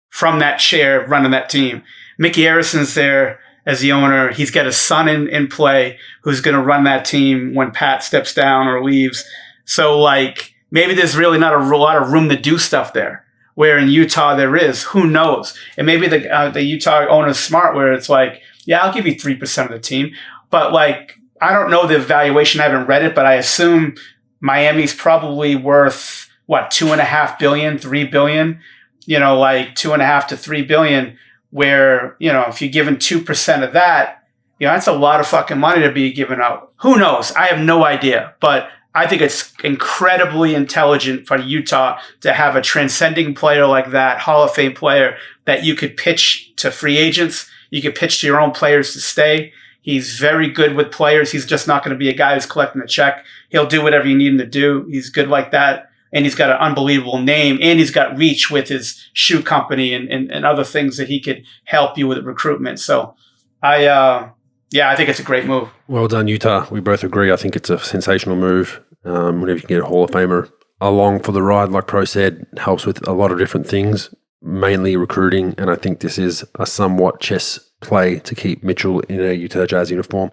from that chair running that team. Mickey Harrison's there as the owner. He's got a son in play who's going to run that team when Pat steps down or leaves. So like, maybe there's really not a lot of room to do stuff there, where in Utah there is. Who knows? And maybe the Utah owner's smart, where it's like, yeah, I'll give you 3% of the team. But like, I don't know the valuation. I haven't read it, but I assume Miami's probably worth, $2.5 billion, $3 billion, like 2.5 to 3 billion, where, if you're given 2% of that, that's a lot of fucking money to be given out. Who knows? I have no idea, but I think it's incredibly intelligent for Utah to have a transcending player like that, Hall of Fame player, that you could pitch to free agents. You could pitch to your own players to stay. He's very good with players. He's just not going to be a guy who's collecting a check. He'll do whatever you need him to do. He's good like that. And he's got an unbelievable name, and he's got reach with his shoe company and other things that he could help you with recruitment. So I think it's a great move. Well done, Utah. We both agree. I think it's a sensational move. Whenever you can get a Hall of Famer along for the ride, like Pro said, helps with a lot of different things, mainly recruiting. And I think this is a somewhat chess play to keep Mitchell in a Utah Jazz uniform.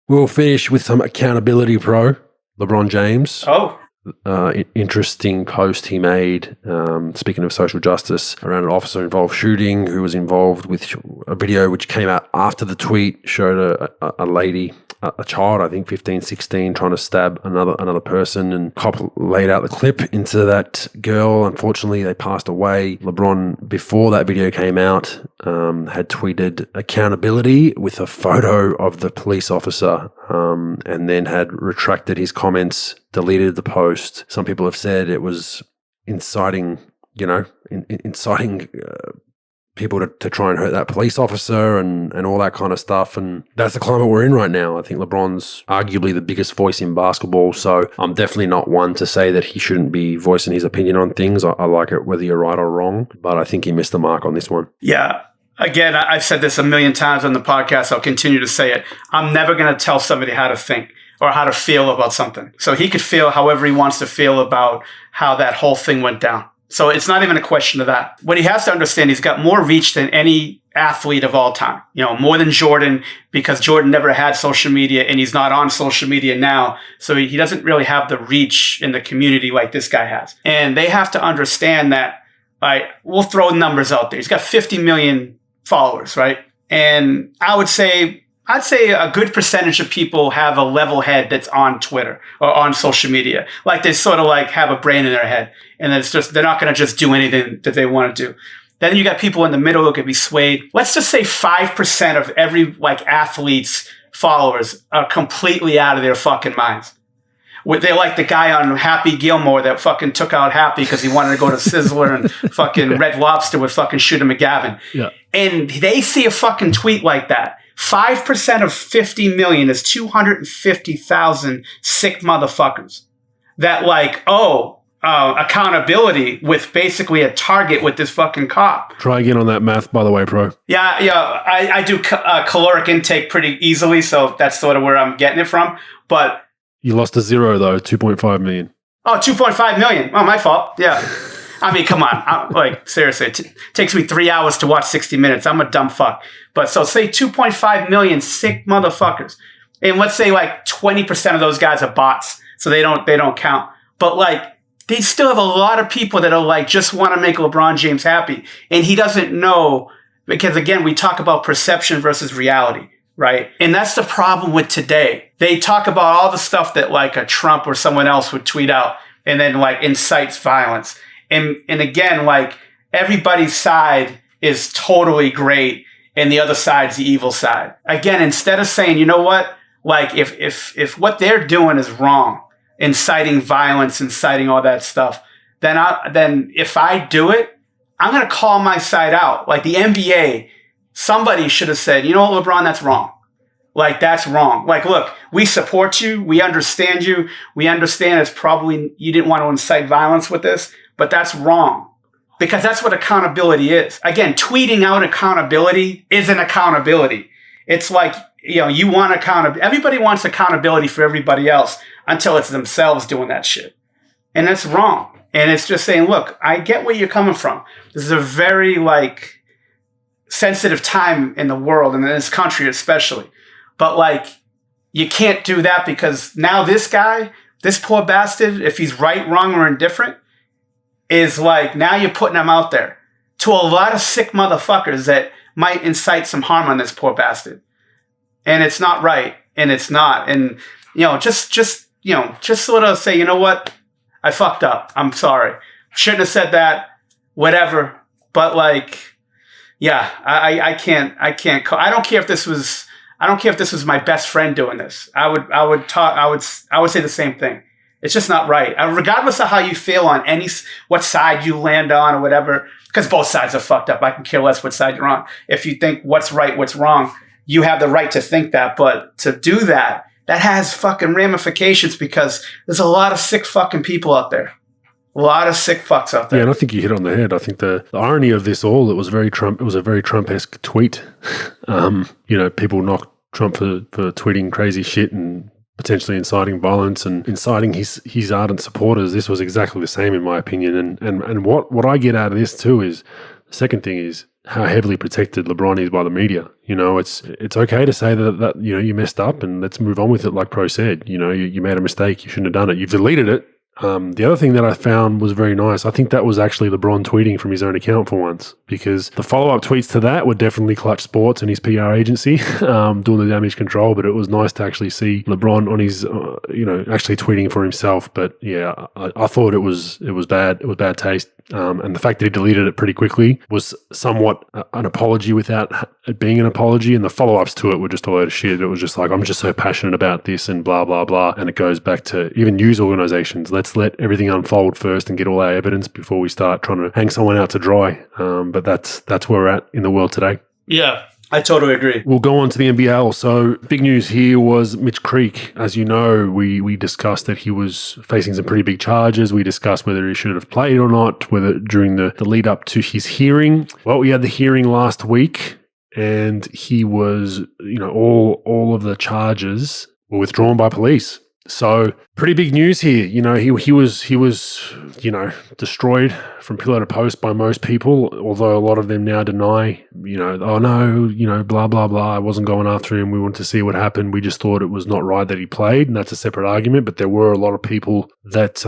We'll finish with some accountability, Pro. LeBron James. Oh. Interesting post he made, speaking of social justice, around an officer-involved shooting who was involved with a video which came out after the tweet, showed a lady, a child, I think 15, 16, trying to stab another person, and cop laid out the clip into that girl. Unfortunately, they passed away. LeBron, before that video came out, had tweeted accountability with a photo of the police officer, and then had retracted his comments, deleted the post. Some people have said it was inciting people to try and hurt that police officer and all that kind of stuff. And that's the climate we're in right now. I think LeBron's arguably the biggest voice in basketball. So I'm definitely not one to say that he shouldn't be voicing his opinion on things. I like it whether you're right or wrong, but I think he missed the mark on this one. Yeah. Again, I've said this a million times on the podcast. I'll continue to say it. I'm never going to tell somebody how to think or how to feel about something. So he could feel however he wants to feel about how that whole thing went down. So it's not even a question of that. What he has to understand, he's got more reach than any athlete of all time. More than Jordan, because Jordan never had social media and he's not on social media now. So he doesn't really have the reach in the community like this guy has. And they have to understand that, we'll throw numbers out there. He's got 50 million followers, right? And I would say I'd say a good percentage of people have a level head that's on Twitter or on social media. Like they sort of like have a brain in their head, and it's just they're not going to just do anything that they want to do. Then you got people in the middle who could be swayed. Let's just say 5% of every like athlete's followers are completely out of their fucking minds. They're like the guy on Happy Gilmore that fucking took out Happy because he wanted to go to Sizzler and fucking Red Lobster with fucking Shooter McGavin. Yeah. And they see a fucking tweet like that. 5% of 50 million is 250,000 sick motherfuckers that like, accountability with basically a target with this fucking cop. Try again on that math, by the way, Pro. Yeah, I do caloric intake pretty easily, so that's sort of where I'm getting it from. But you lost a zero, though, 2.5 million. Oh, 2.5 million. Oh, my fault. Yeah. I mean, come on. Like, seriously, it takes me 3 hours to watch 60 Minutes. I'm a dumb fuck. But so say 2.5 million sick motherfuckers. And let's say like 20% of those guys are bots, so they don't count. But like, they still have a lot of people that are like, just want to make LeBron James happy. And he doesn't know, because again, we talk about perception versus reality. Right. And that's the problem with today. They talk about all the stuff that like a Trump or someone else would tweet out and then like incites violence. And again, like everybody's side is totally great and the other side's the evil side. Again, instead of saying, you know what, like if what they're doing is wrong, inciting violence, inciting all that stuff, then if I do it, I'm going to call my side out. Like the NBA, somebody should have said, you know what, LeBron, that's wrong. Like, that's wrong. Like, look, we support you. We understand you. We understand it's probably you didn't want to incite violence with this, but that's wrong. Because that's what accountability is. Again, tweeting out accountability isn't accountability. It's like, you want accountability. Everybody wants accountability for everybody else until it's themselves doing that shit. And that's wrong. And it's just saying, look, I get where you're coming from. This is a very, like, sensitive time in the world and in this country especially. But like, you can't do that because now this guy, this poor bastard, if he's right, wrong, or indifferent, is like, now you're putting him out there to a lot of sick motherfuckers that might incite some harm on this poor bastard. And it's not right. And it's not. And, just sort of say, you know what? I fucked up. I'm sorry. Shouldn't have said that. Whatever. But like, yeah, I can't. I don't care if this was my best friend doing this. I would say the same thing. It's just not right. Regardless of how you feel on what side you land on or whatever, because both sides are fucked up. I can care less what side you're on. If you think what's right, what's wrong, you have the right to think that. But to do that has fucking ramifications because there's a lot of sick fucking people out there. A lot of sick fucks out there. Yeah, and I think you hit on the head. I think the irony of this all, it was a very Trump-esque tweet. People knock Trump for tweeting crazy shit and potentially inciting violence and inciting his ardent supporters. This was exactly the same in my opinion. And what I get out of this too is, the second thing is how heavily protected LeBron is by the media. It's okay to say that you messed up and let's move on with it, like Pro said. You made a mistake, you shouldn't have done it. You've deleted it. The other thing that I found was very nice, I think that was actually LeBron tweeting from his own account for once, because the follow-up tweets to that were definitely Clutch Sports and his PR agency doing the damage control, but it was nice to actually see LeBron on his, actually tweeting for himself. But yeah, I thought it was bad. It was bad taste. And the fact that he deleted it pretty quickly was somewhat an apology without it being an apology, and the follow-ups to it were just a load of shit. It was just like, I'm just so passionate about this and blah, blah, blah. And it goes back to even news organizations. Let's let everything unfold first and get all our evidence before we start trying to hang someone out to dry. But that's where we're at in the world today. Yeah. I totally agree. We'll go on to the NBL. So big news here was Mitch Creek. As you know, we discussed that he was facing some pretty big charges. We discussed whether he should have played or not, whether during the lead up to his hearing. Well, we had the hearing last week and he was, all of the charges were withdrawn by police. So pretty big news here. He was destroyed from pillar to post by most people, although a lot of them now deny, oh no, blah, blah, blah. I wasn't going after him. We wanted to see what happened. We just thought it was not right that he played, and that's a separate argument. But there were a lot of people that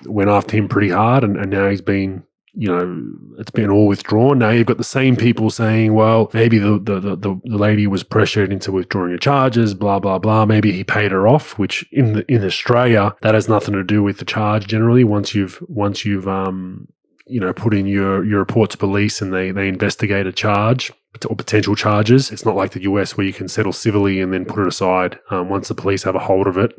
went after him pretty hard, and now he's been it's been all withdrawn. Now you've got the same people saying, well, maybe the lady was pressured into withdrawing her charges, blah, blah, blah. Maybe he paid her off, which in Australia, that has nothing to do with the charge generally. Once you've put in your report to police and they investigate a charge or potential charges, it's not like the US where you can settle civilly and then put it aside. Once the police have a hold of it,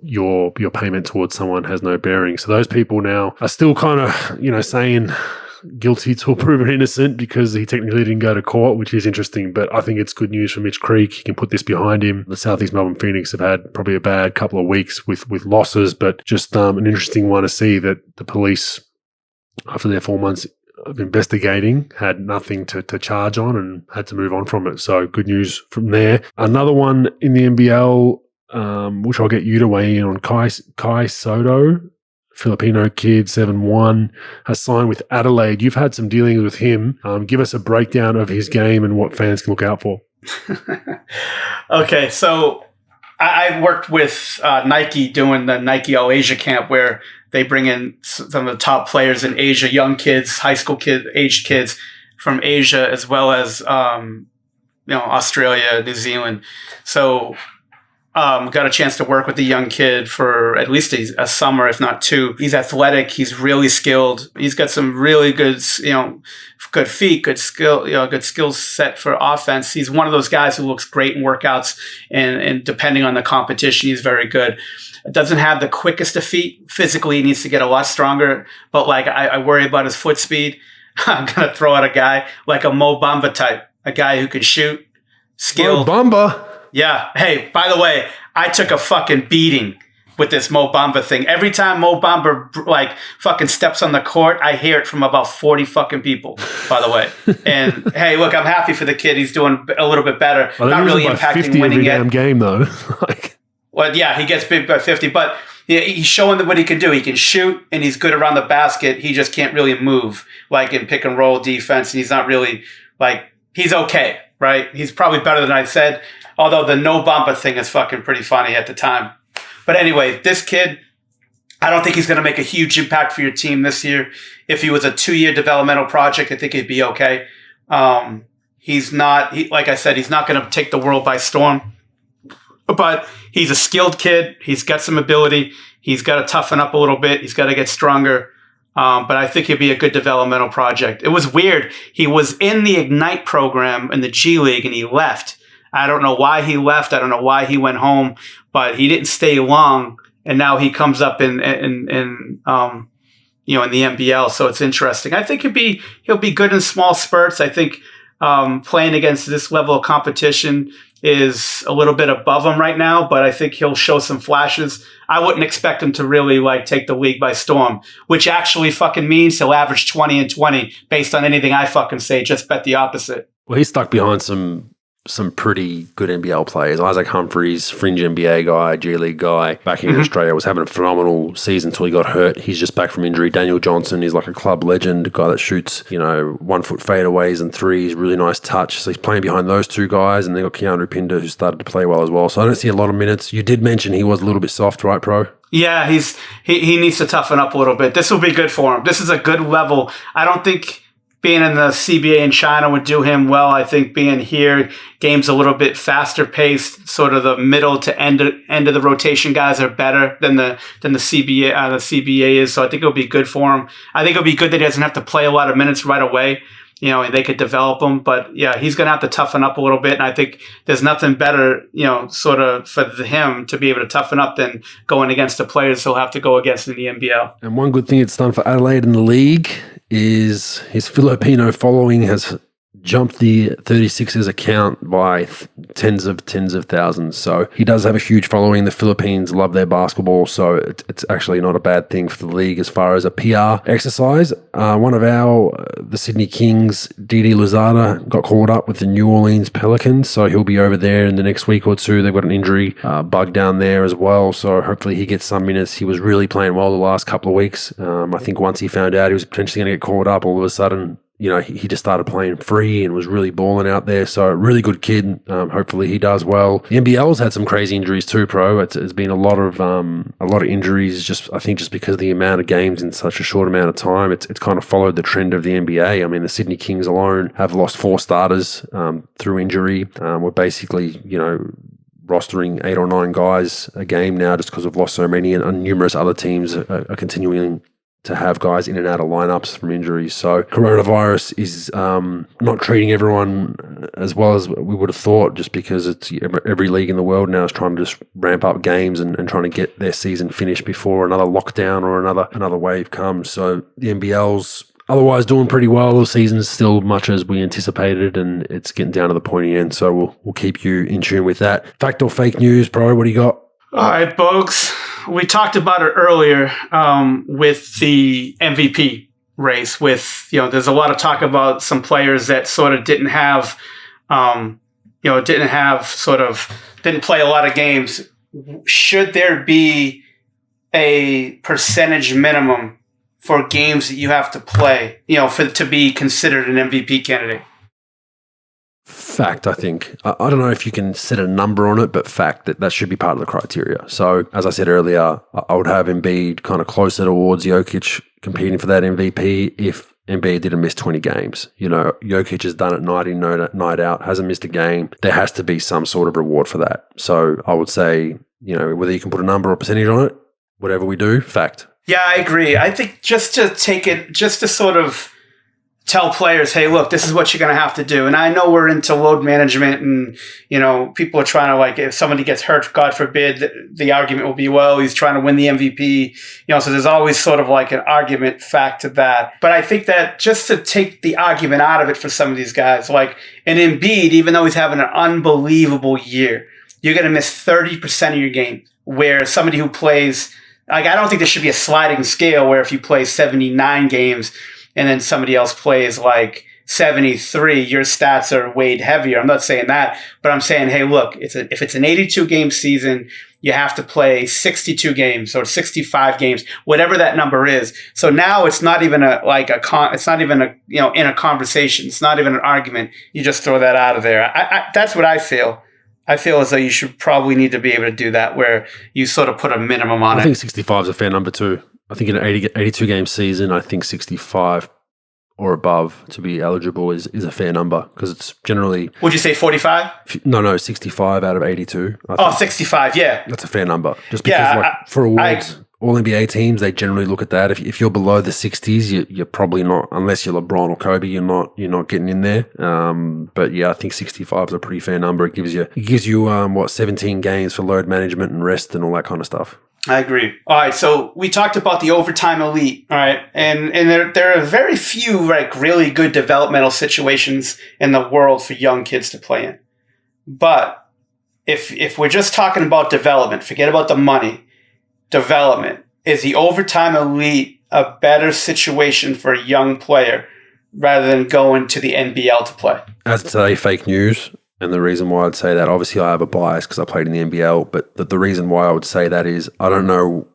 your payment towards someone has no bearing. So those people now are still kind of, saying guilty till proven innocent because he technically didn't go to court, which is interesting. But I think it's good news for Mitch Creek. He can put this behind him. The Southeast Melbourne Phoenix have had probably a bad couple of weeks with losses, but just an interesting one to see that the police, after their 4 months of investigating, had nothing to charge on and had to move on from it. So good news from there. Another one in the NBL, which I'll get you to weigh in on, Kai Soto, Filipino kid, 7'1", has signed with Adelaide. You've had some dealings with him. Give us a breakdown of his game and what fans can look out for. Okay, so I worked with Nike doing the Nike All Asia camp where they bring in some of the top players in Asia, young kids, high school aged kids from Asia, as well as Australia, New Zealand. So got a chance to work with the young kid for at least a summer, if not two. He's athletic. He's really skilled. He's got some really good, good feet, good skill, good skill set for offense. He's one of those guys who looks great in workouts, and depending on the competition, he's very good. Doesn't have the quickest of feet. Physically, he needs to get a lot stronger. But I worry about his foot speed. I'm going to throw out a guy like a Mo Bamba type, a guy who can shoot, skilled. Mo Bamba? Yeah. Hey, by the way, I took a fucking beating with this Mo Bamba thing. Every time Mo Bamba fucking steps on the court, I hear it from about 40 fucking people, by the way. And hey, look, I'm happy for the kid. He's doing a little bit better. Well, not really impacting winning yet. Damn game though. Well, yeah, he gets big by 50, but he's showing what he can do. He can shoot, and he's good around the basket. He just can't really move, in pick and roll defense, and he's not really, he's okay, right? He's probably better than I said, although the no bumper thing is fucking pretty funny at the time. But anyway, this kid, I don't think he's going to make a huge impact for your team this year. If he was a 2-year developmental project, I think he'd be okay. He's not, like I said, he's not going to take the world by storm. But he's a skilled kid. He's got some ability. He's got to toughen up a little bit. He's got to get stronger. But I think he'd be a good developmental project. It was weird. He was in the Ignite program in the G League, and he left. I don't know why he left. I don't know why he went home, but he didn't stay long. And now he comes up in the NBL. So it's interesting. I think he'll be good in small spurts. I think playing against this level of competition is a little bit above him right now, but I think he'll show some flashes. I wouldn't expect him to really take the league by storm, which actually fucking means he'll average 20 and 20 based on anything I fucking say. Just bet the opposite. Well, he's stuck behind some pretty good NBL players. Isaac Humphries, fringe NBA guy, G League guy, back in Australia, was having a phenomenal season until he got hurt. He's just back from injury. Daniel Johnson is like a club legend, a guy that shoots, 1 foot fadeaways and threes, really nice touch. So he's playing behind those two guys, and they got Keanu Pinder, who started to play well as well. So I don't see a lot of minutes. You did mention he was a little bit soft, right, Pro? Yeah, he needs to toughen up a little bit. This will be good for him. This is a good level. I don't think being in the CBA in China would do him well. I think being here, game's a little bit faster paced. Sort of the middle to end of the rotation guys are better than the CBA. The CBA is, so I think it'll be good for him. I think it'll be good that he doesn't have to play a lot of minutes right away. They could develop him, but yeah, he's going to have to toughen up a little bit. And I think there's nothing better, sort of for him to be able to toughen up than going against the players he'll have to go against in the NBL. And one good thing it's done for Adelaide in the league is his Filipino following has jumped the 36ers account by tens of thousands. So he does have a huge following. The Philippines love their basketball, so it's actually not a bad thing for the league as far as a PR exercise. One of the Sydney Kings, Didi Lozada, got called up with the New Orleans Pelicans, so he'll be over there in the next week or two. They've got an injury bug down there as well, so hopefully he gets some minutes. He was really playing well the last couple of weeks. I think once he found out he was potentially going to get called up, all of a sudden he just started playing free and was really balling out there. So really good kid. Hopefully he does well. The NBL's had some crazy injuries too, Pro. It's been a lot of injuries. Just I think just because of the amount of games in such a short amount of time, it's kind of followed the trend of the NBA. I mean, the Sydney Kings alone have lost 4 starters through injury. We're basically rostering 8 or 9 guys a game now just because we've lost so many, and numerous other teams are continuing to have guys in and out of lineups from injuries. So coronavirus is not treating everyone as well as we would have thought, just because it's every league in the world now is trying to just ramp up games and trying to get their season finished before another lockdown or another wave comes. So the NBL's otherwise doing pretty well. The season's still much as we anticipated, and it's getting down to the pointy end. So we'll keep you in tune with that. Fact or fake news, bro? What do you got? All right, Bogues. We talked about it earlier with the MVP race. With there's a lot of talk about some players that sort of didn't play a lot of games. Should there be a percentage minimum for games that you have to play, to be considered an MVP candidate? Fact, I think. I don't know if you can set a number on it, but fact that should be part of the criteria. So, as I said earlier, I would have Embiid kind of closer towards Jokic competing for that MVP if Embiid didn't miss 20 games. Jokic has done it night in, night out, hasn't missed a game. There has to be some sort of reward for that. So, I would say, whether you can put a number or percentage on it, whatever we do, fact. Yeah, I agree. I think just to sort of tell players, hey, look, this is what you're going to have to do. And I know we're into load management and, people are trying to, if somebody gets hurt, God forbid, the argument will be, well, he's trying to win the MVP. So there's always sort of like an argument fact to that. But I think that just to take the argument out of it for some of these guys, like an Embiid, even though he's having an unbelievable year, you're going to miss 30% of your game, where somebody who plays, I don't think there should be a sliding scale where if you play 79 games, and then somebody else plays like 73, your stats are weighed heavier. I'm not saying that, but I'm saying, hey, look, if it's an 82-game season, you have to play 62 games or 65 games, whatever that number is. So now it's not even it's not even in a conversation. It's not even an argument. You just throw that out of there. That's what I feel. I feel as though you should probably need to be able to do that, where you sort of put a minimum on it. I think 65 is a fair number too. I think in an 82-game season, I think 65 or above to be eligible is a fair number, because it's generally... Would you say 45? No, 65 out of 82. 65, yeah. That's a fair number. Just because for awards, all NBA teams, they generally look at that. If you're below the 60s, you're probably not, unless you're LeBron or Kobe, you're not getting in there. But yeah, I think 65 is a pretty fair number. It gives you 17 games for load management and rest and all that kind of stuff. I agree. All right, so we talked about the overtime elite, all right, and there are very few really good developmental situations in the world for young kids to play in. But if we're just talking about development, forget about the money. Development, is the overtime elite a better situation for a young player rather than going to the NBL to play? As today, fake news. And the reason why I'd say that, obviously I have a bias because I played in the NBL, but the reason why I would say that is I don't know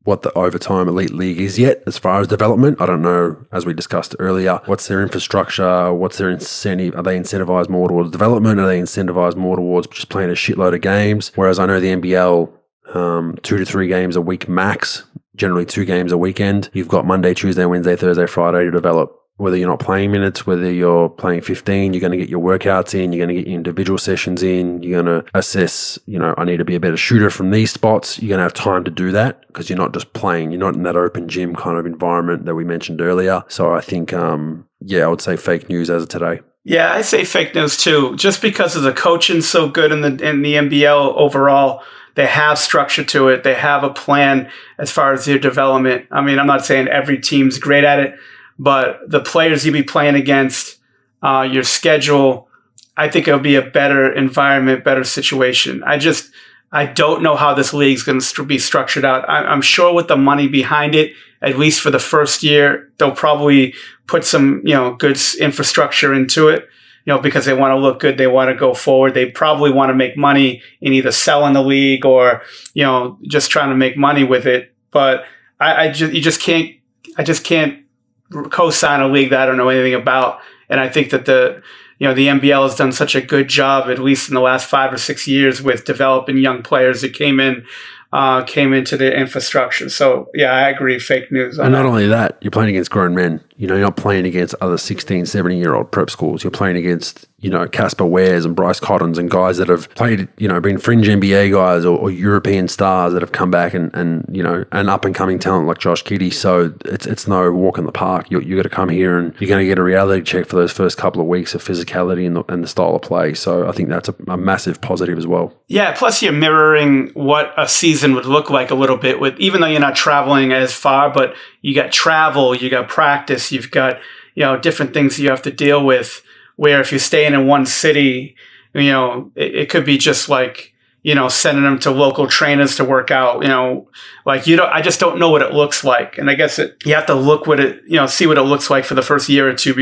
what the overtime elite league is yet as far as development. I don't know, as we discussed earlier, what's their infrastructure, what's their incentive. Are they incentivized more towards development? Are they incentivized more towards just playing a shitload of games? Whereas I know the NBL, 2 to 3 games a week max, generally 2 games a weekend. You've got Monday, Tuesday, Wednesday, Thursday, Friday to develop. Whether you're not playing minutes, whether you're playing 15, you're going to get your workouts in, you're going to get your individual sessions in, you're going to assess, I need to be a better shooter from these spots. You're going to have time to do that because you're not just playing. You're not in that open gym kind of environment that we mentioned earlier. So I think, I would say fake news as of today. Yeah, I say fake news too. Just because of the coaching so good in the NBL overall, they have structure to it. They have a plan as far as their development. I mean, I'm not saying every team's great at it, but the players you be playing against, your schedule, I think it'll be a better environment, better situation. I don't know how this league's going to be structured out. I'm sure with the money behind it, at least for the first year, they'll probably put some, good infrastructure into it, because they want to look good. They want to go forward. They probably want to make money in either selling the league or, just trying to make money with it. But I just can't co-sign a league that I don't know anything about. And I think that the NBL has done such a good job, at least in the last 5 or 6 years, with developing young players that came into the infrastructure. So, yeah, I agree. Fake news. And not only that, you're playing against grown men. You're not playing against other 16, 17-year-old prep schools. You're playing against, Casper Wares and Bryce Cottons and guys that have played, been fringe NBA guys or European stars that have come back and an up-and-coming talent like Josh Giddey. So it's no walk in the park. You got to come here and you're going to get a reality check for those first couple of weeks of physicality and the style of play. So I think that's a massive positive as well. Yeah, plus you're mirroring what a season would look like a little bit, with even though you're not traveling as far, but you got travel, you got practice, you've got different things you have to deal with. Where if you're staying in one city, it could be just like sending them to local trainers to work out. I just don't know what it looks like, and I guess you have to look see what it looks like for the first year or two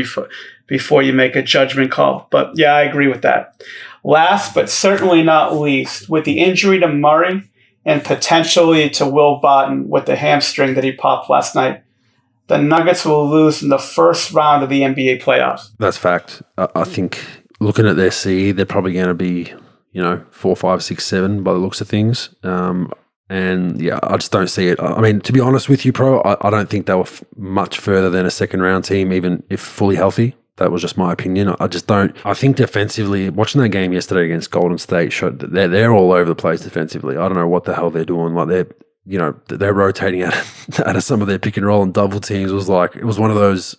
before you make a judgment call. But yeah, I agree with that. Last but certainly not least, with the injury to Murray and potentially to Will Barton with the hamstring that he popped last night, the Nuggets will lose in the first round of the NBA playoffs. That's fact. I think looking at their seed, they're probably going to be, 4, 5, 6, 7 by the looks of things. And yeah, I just don't see it. I mean, to be honest with you, Pro, I don't think they were much further than a second round team, even if fully healthy. That was just my opinion. I just don't. I think defensively, watching that game yesterday against Golden State showed that they're all over the place defensively. I don't know what the hell they're doing. Like they're rotating out of some of their pick and roll and double teams. It was one of those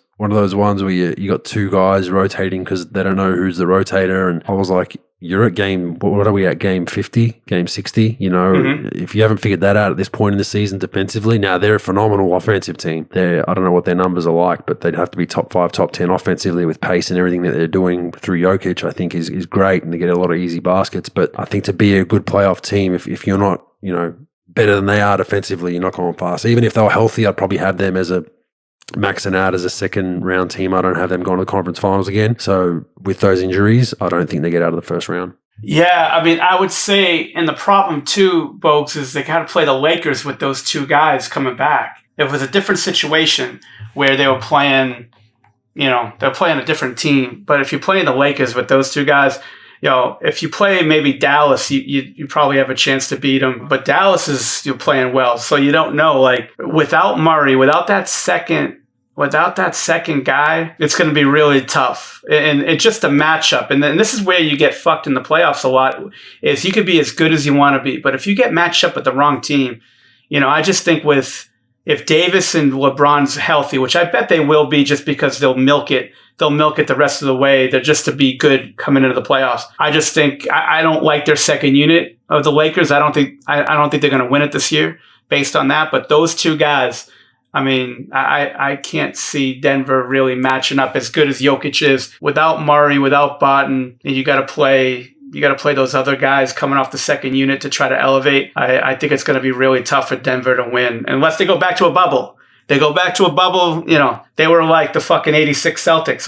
ones where you got two guys rotating because they don't know who's the rotator. And I was like, you're at what are we at? Game 50, game 60? If you haven't figured that out at this point in the season defensively, now they're a phenomenal offensive team. I don't know what their numbers are like, but they'd have to be top 5, top 10 offensively with pace and everything that they're doing through Jokic, I think is great. And they get a lot of easy baskets. But I think to be a good playoff team, if you're not, better than they are defensively, you're not going fast. Even if they were healthy, I'd probably have them as maxing out as a second round team. I don't have them going to the conference finals again. So with those injuries, I don't think they get out of the first round. Yeah, I mean, I would say, and the problem too, Bogues, is they got to play the Lakers with those two guys coming back. It was a different situation where they were playing, they're playing a different team. But if you're playing the Lakers with those two guys, if you play maybe Dallas, you probably have a chance to beat them. But Dallas is playing well, so you don't know. Like without Murray, without that second guy, it's going to be really tough. And it's just a matchup. And then this is where you get fucked in the playoffs a lot. Is you could be as good as you want to be, but if you get matched up with the wrong team, I just think if Davis and LeBron's healthy, which I bet they will be, just because they'll milk it the rest of the way. They're just to be good coming into the playoffs. I just think I don't like their second unit of the Lakers. I don't think they're going to win it this year based on that. But those two guys, I mean, I can't see Denver really matching up as good as Jokic is without Murray, without Barton. And you got to play those other guys coming off the second unit to try to elevate. I think it's going to be really tough for Denver to win unless they go back to a bubble. They go back to a bubble, they were like the fucking 86 Celtics,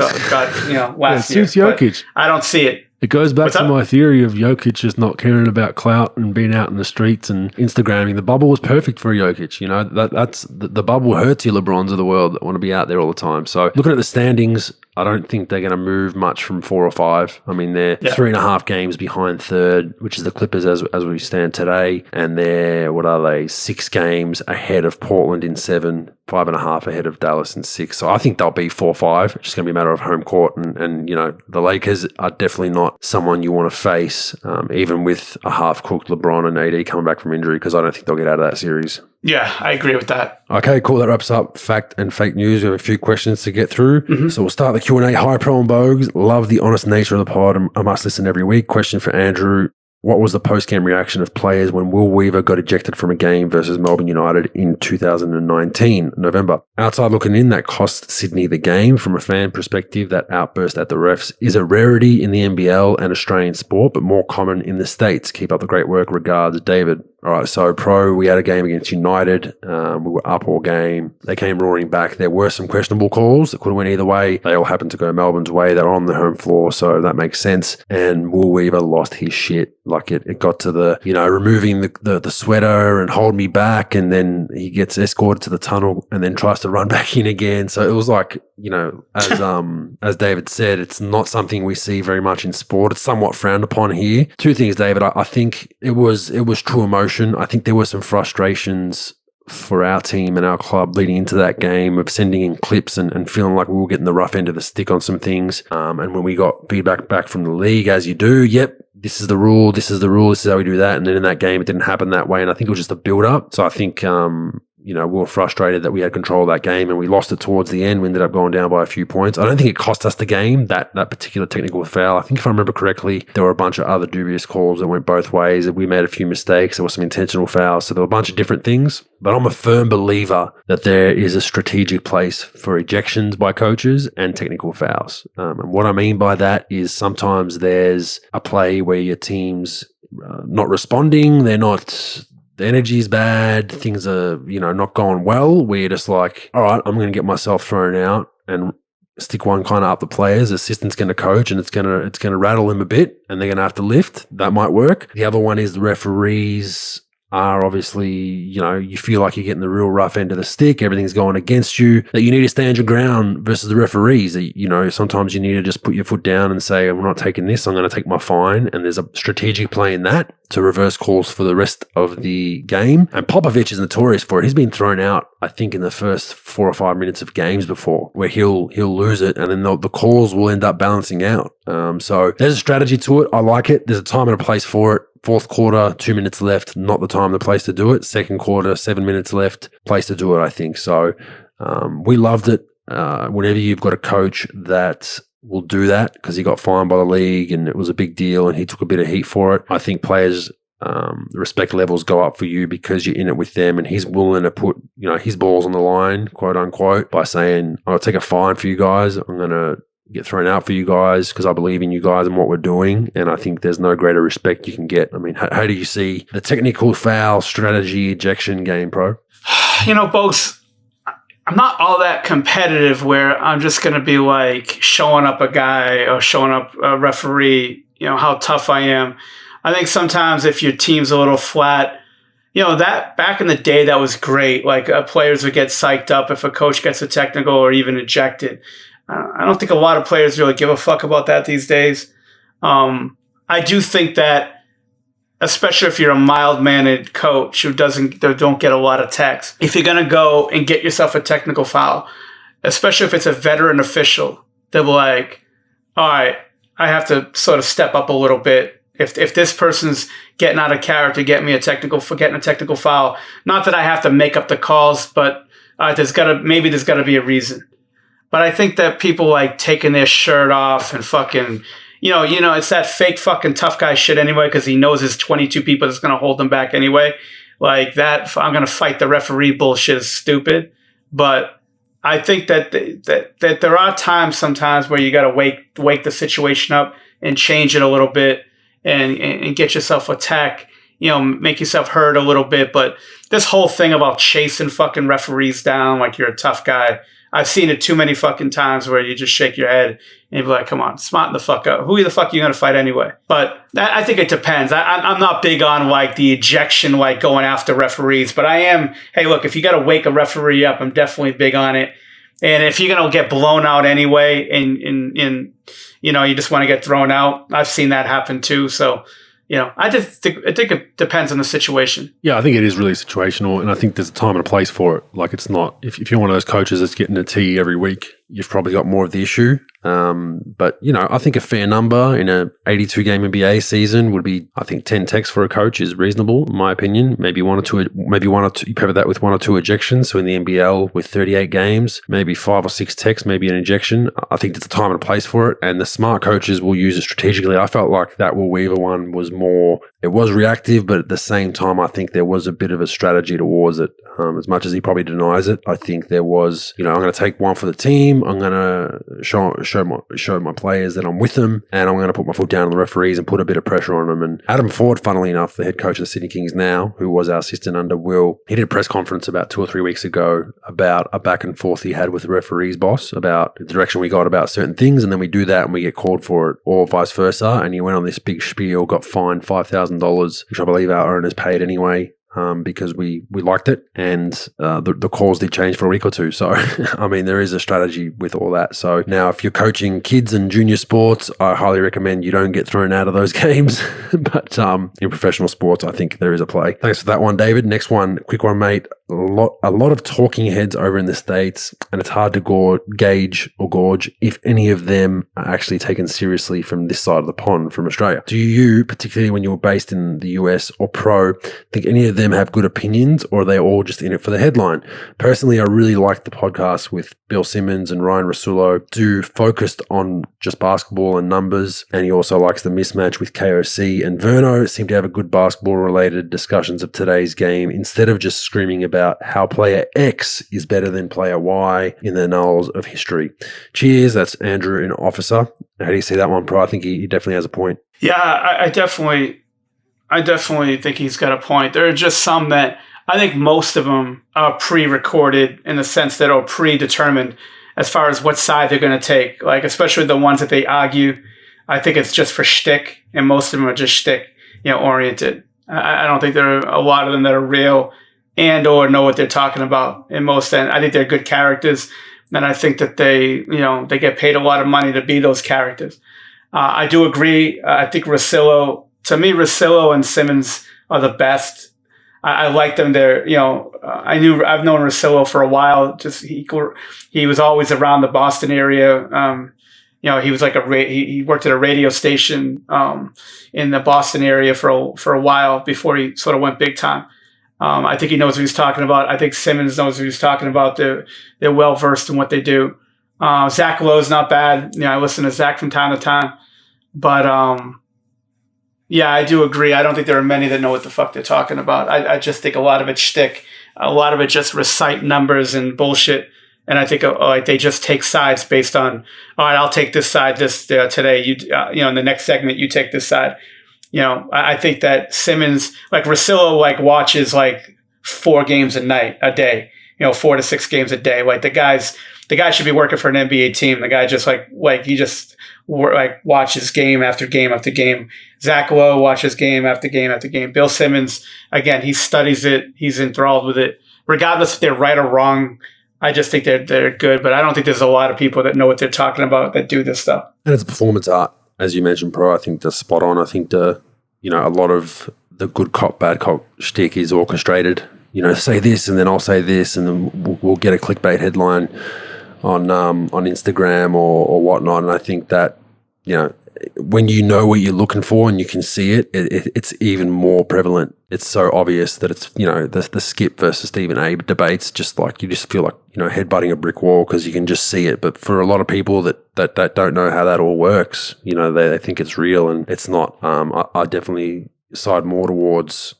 last year. Since Jokic. I don't see it. It goes back to my theory of Jokic just not caring about clout and being out in the streets and Instagramming. The bubble was perfect for Jokic. That's the bubble hurts you LeBrons of the world that want to be out there all the time. So looking at the standings, I don't think they're going to move much from 4 or 5. I mean, they're 3.5 games behind third, which is the Clippers as we stand today. And they're, 6 games ahead of Portland in 7, 5.5 ahead of Dallas in 6. So I think they'll be 4-5. It's just going to be a matter of home court. And the Lakers are definitely not someone you want to face, even with a half-cooked LeBron and AD coming back from injury, because I don't think they'll get out of that series. Yeah, I agree with that. Okay, cool. That wraps up fact and fake news. We have a few questions to get through. Mm-hmm. So we'll start the Q&A. Hi, Pro and Bogues. Love the honest nature of the pod. I must listen every week. Question for Andrew. What was the post-game reaction of players when Will Weaver got ejected from a game versus Melbourne United in 2019, November? Outside looking in, that cost Sydney the game. From a fan perspective, that outburst at the refs is a rarity in the NBL and Australian sport, but more common in the States. Keep up the great work. Regards, David. All right, so Pro, we had a game against United. We were up all game. They came roaring back. There were some questionable calls that could have went either way. They all happened to go Melbourne's way. They're on the home floor, so that makes sense. And Will Weaver lost his shit. Like it got to the, removing the sweater and hold me back, and then he gets escorted to the tunnel and then tries to run back in again. So it was like, as David said, it's not something we see very much in sport. It's somewhat frowned upon here. Two things, David. I think it was true emotion. I think there were some frustrations for our team and our club leading into that game of sending in clips and feeling like we were getting the rough end of the stick on some things. And when we got feedback back from the league, as you do, yep, this is the rule, this is how we do that. And then in that game, it didn't happen that way. And I think it was just a build-up. So I think, we were frustrated that we had control of that game and we lost it towards the end. We ended up going down by a few points. I don't think it cost us the game, that particular technical foul. I think if I remember correctly, there were a bunch of other dubious calls that went both ways. We made a few mistakes. There were some intentional fouls. So there were a bunch of different things. But I'm a firm believer that there is a strategic place for ejections by coaches and technical fouls. And what I mean by that is sometimes there's a play where your team's not responding. The energy is bad. Things are, not going well. We're just like, all right, I'm going to get myself thrown out and stick one kind of up the players. The assistant's going to coach and it's going to rattle them a bit and they're going to have to lift. That might work. The other one is the referees are obviously, you feel like you're getting the real rough end of the stick. Everything's going against you, that you need to stand your ground versus the referees. That, sometimes you need to just put your foot down and say, I'm not taking this. I'm going to take my fine. And there's a strategic play in that to reverse calls for the rest of the game. And Popovich is notorious for it. He's been thrown out, I think, in the first 4 or 5 minutes of games before, where he'll lose it and then the calls will end up balancing out. So there's a strategy to it. I like it. There's a time and a place for it. Fourth quarter, 2 minutes left, not the time, the place to do it. Second quarter, 7 minutes left, place to do it, I think. So we loved it. Whenever you've got a coach that will do that, because he got fined by the league and it was a big deal and he took a bit of heat for it, I think players' respect levels go up for you because you're in it with them and he's willing to put, his balls on the line, quote unquote, by saying, I'll take a fine for you guys. I'm going to get thrown out for you guys because I believe in you guys and what we're doing. And I think there's no greater respect you can get. I mean, how do you see the technical foul strategy ejection game, Pro? Bogues, I'm not all that competitive where I'm just going to be like showing up a guy or showing up a referee, how tough I am. I think sometimes if your team's a little flat, that back in the day, that was great. Like players would get psyched up if a coach gets a technical or even ejected. I don't think a lot of players really give a fuck about that these days. I do think that, especially if you're a mild-mannered coach who don't get a lot of techs, if you're going to go and get yourself a technical foul, especially if it's a veteran official, they're like, all right, I have to sort of step up a little bit. If this person's getting out of character, getting a technical foul, not that I have to make up the calls, but there's got to be a reason. But I think that people like taking their shirt off and fucking, it's that fake fucking tough guy shit anyway, because he knows there's 22 people that's going to hold him back anyway. Like that, I'm going to fight the referee bullshit is stupid. But I think that there are times sometimes where you got to wake the situation up and change it a little bit and get yourself a tech, make yourself hurt a little bit. But this whole thing about chasing fucking referees down like you're a tough guy, I've seen it too many fucking times where you just shake your head and be like, come on, smarten the fuck up. Who the fuck are you going to fight anyway? But I think it depends. I'm not big on like the ejection, like going after referees, but I am, hey, look, if you got to wake a referee up, I'm definitely big on it. And if you're going to get blown out anyway and you just want to get thrown out, I've seen that happen too. So, I think it depends on the situation. Yeah, I think it is really situational, and I think there's a time and a place for it. Like, it's not, if you're one of those coaches that's getting a tee every week, you've probably got more of the issue. But, I think a fair number in a 82-game NBA season would be, I think 10 techs for a coach is reasonable, in my opinion. Maybe one or two, you pair that with 1 or 2 ejections. So in the NBL with 38 games, maybe 5 or 6 techs, maybe an ejection. I think there's a time and a place for it, and the smart coaches will use it strategically. I felt like that Will Weaver one was more, it was reactive, but at the same time, I think there was a bit of a strategy towards it. As much as he probably denies it, I think there was, I'm going to take one for the team. team. I'm going to show my players that I'm with them, and I'm going to put my foot down on the referees and put a bit of pressure on them. And Adam Ford, funnily enough, the head coach of the Sydney Kings now, who was our assistant under Will, he did a press conference about 2 or 3 weeks ago about a back and forth he had with the referees boss about the direction we got about certain things, and then we do that and we get called for it, or vice versa. And he went on this big spiel, got fined $5,000, which I believe our owners paid anyway. Because we liked it, and the calls did change for a week or two. So, I mean, there is a strategy with all that. So now if you're coaching kids and junior sports, I highly recommend you don't get thrown out of those games. But in professional sports, I think there is a play. Thanks for that one, David. Next one, quick one, mate. A lot of talking heads over in the States, and it's hard to gauge if any of them are actually taken seriously from this side of the pond from Australia. Do you, particularly when you're based in the US or pro, think any of them have good opinions, or are they all just in it for the headline? Personally, I really like the podcast with Bill Simmons and Ryan Rossullo, focused on just basketball and numbers, and he also likes the mismatch with KOC and Verno. Seem to have a good basketball-related discussions of today's game instead of just screaming about how player X is better than player Y in the annals of history. Cheers. That's Andrew in Officer. How do you see that one, Pro? I think he definitely has a point. Yeah, I definitely think he's got a point. There are just some that I think most of them are pre-recorded in the sense that are predetermined as far as what side they're going to take. Like, especially the ones that they argue, I think it's just for shtick, and most of them are just shtick, oriented. I don't think there are a lot of them that are real and or know what they're talking about in most. And I think they're good characters, and I think that they get paid a lot of money to be those characters. I do agree. I think to me, Rossullo and Simmons are the best. I like them. They're, I've known Rossullo for a while. Just he was always around the Boston area. He was like he worked at a radio station in the Boston area for a while before he sort of went big time. I think he knows what he's talking about. I think Simmons knows what he's talking about. They're well versed in what they do. Zach Lowe's not bad. I listen to Zach from time to time, but yeah, I do agree. I don't think there are many that know what the fuck they're talking about. I just think a lot of it's shtick. A lot of it just recite numbers and bullshit. And I think they just take sides based on, all right, I'll take this side today. In the next segment, you take this side. I think that Simmons, like Rossullo, watches 4 games a day. 4 to 6 games a day. Like the guy should be working for an NBA team. The guy just he just watches game after game after game. Zach Lowe watches game after game after game. Bill Simmons, again, he studies it. He's enthralled with it. Regardless if they're right or wrong, I just think they're good. But I don't think there's a lot of people that know what they're talking about that do this stuff. And it's a performance art, as you mentioned, Pro. I think that's spot on. I think a lot of the good cop, bad cop shtick is orchestrated. Say this and then I'll say this, and then we'll get a clickbait headline on Instagram or whatnot. And I think that, when you know what you're looking for and you can see it, it's even more prevalent. It's so obvious that it's, the Skip versus Stephen A debates, just you just feel like, headbutting a brick wall because you can just see it. But for a lot of people that don't know how that all works, they think it's real and it's not. I definitely side more towards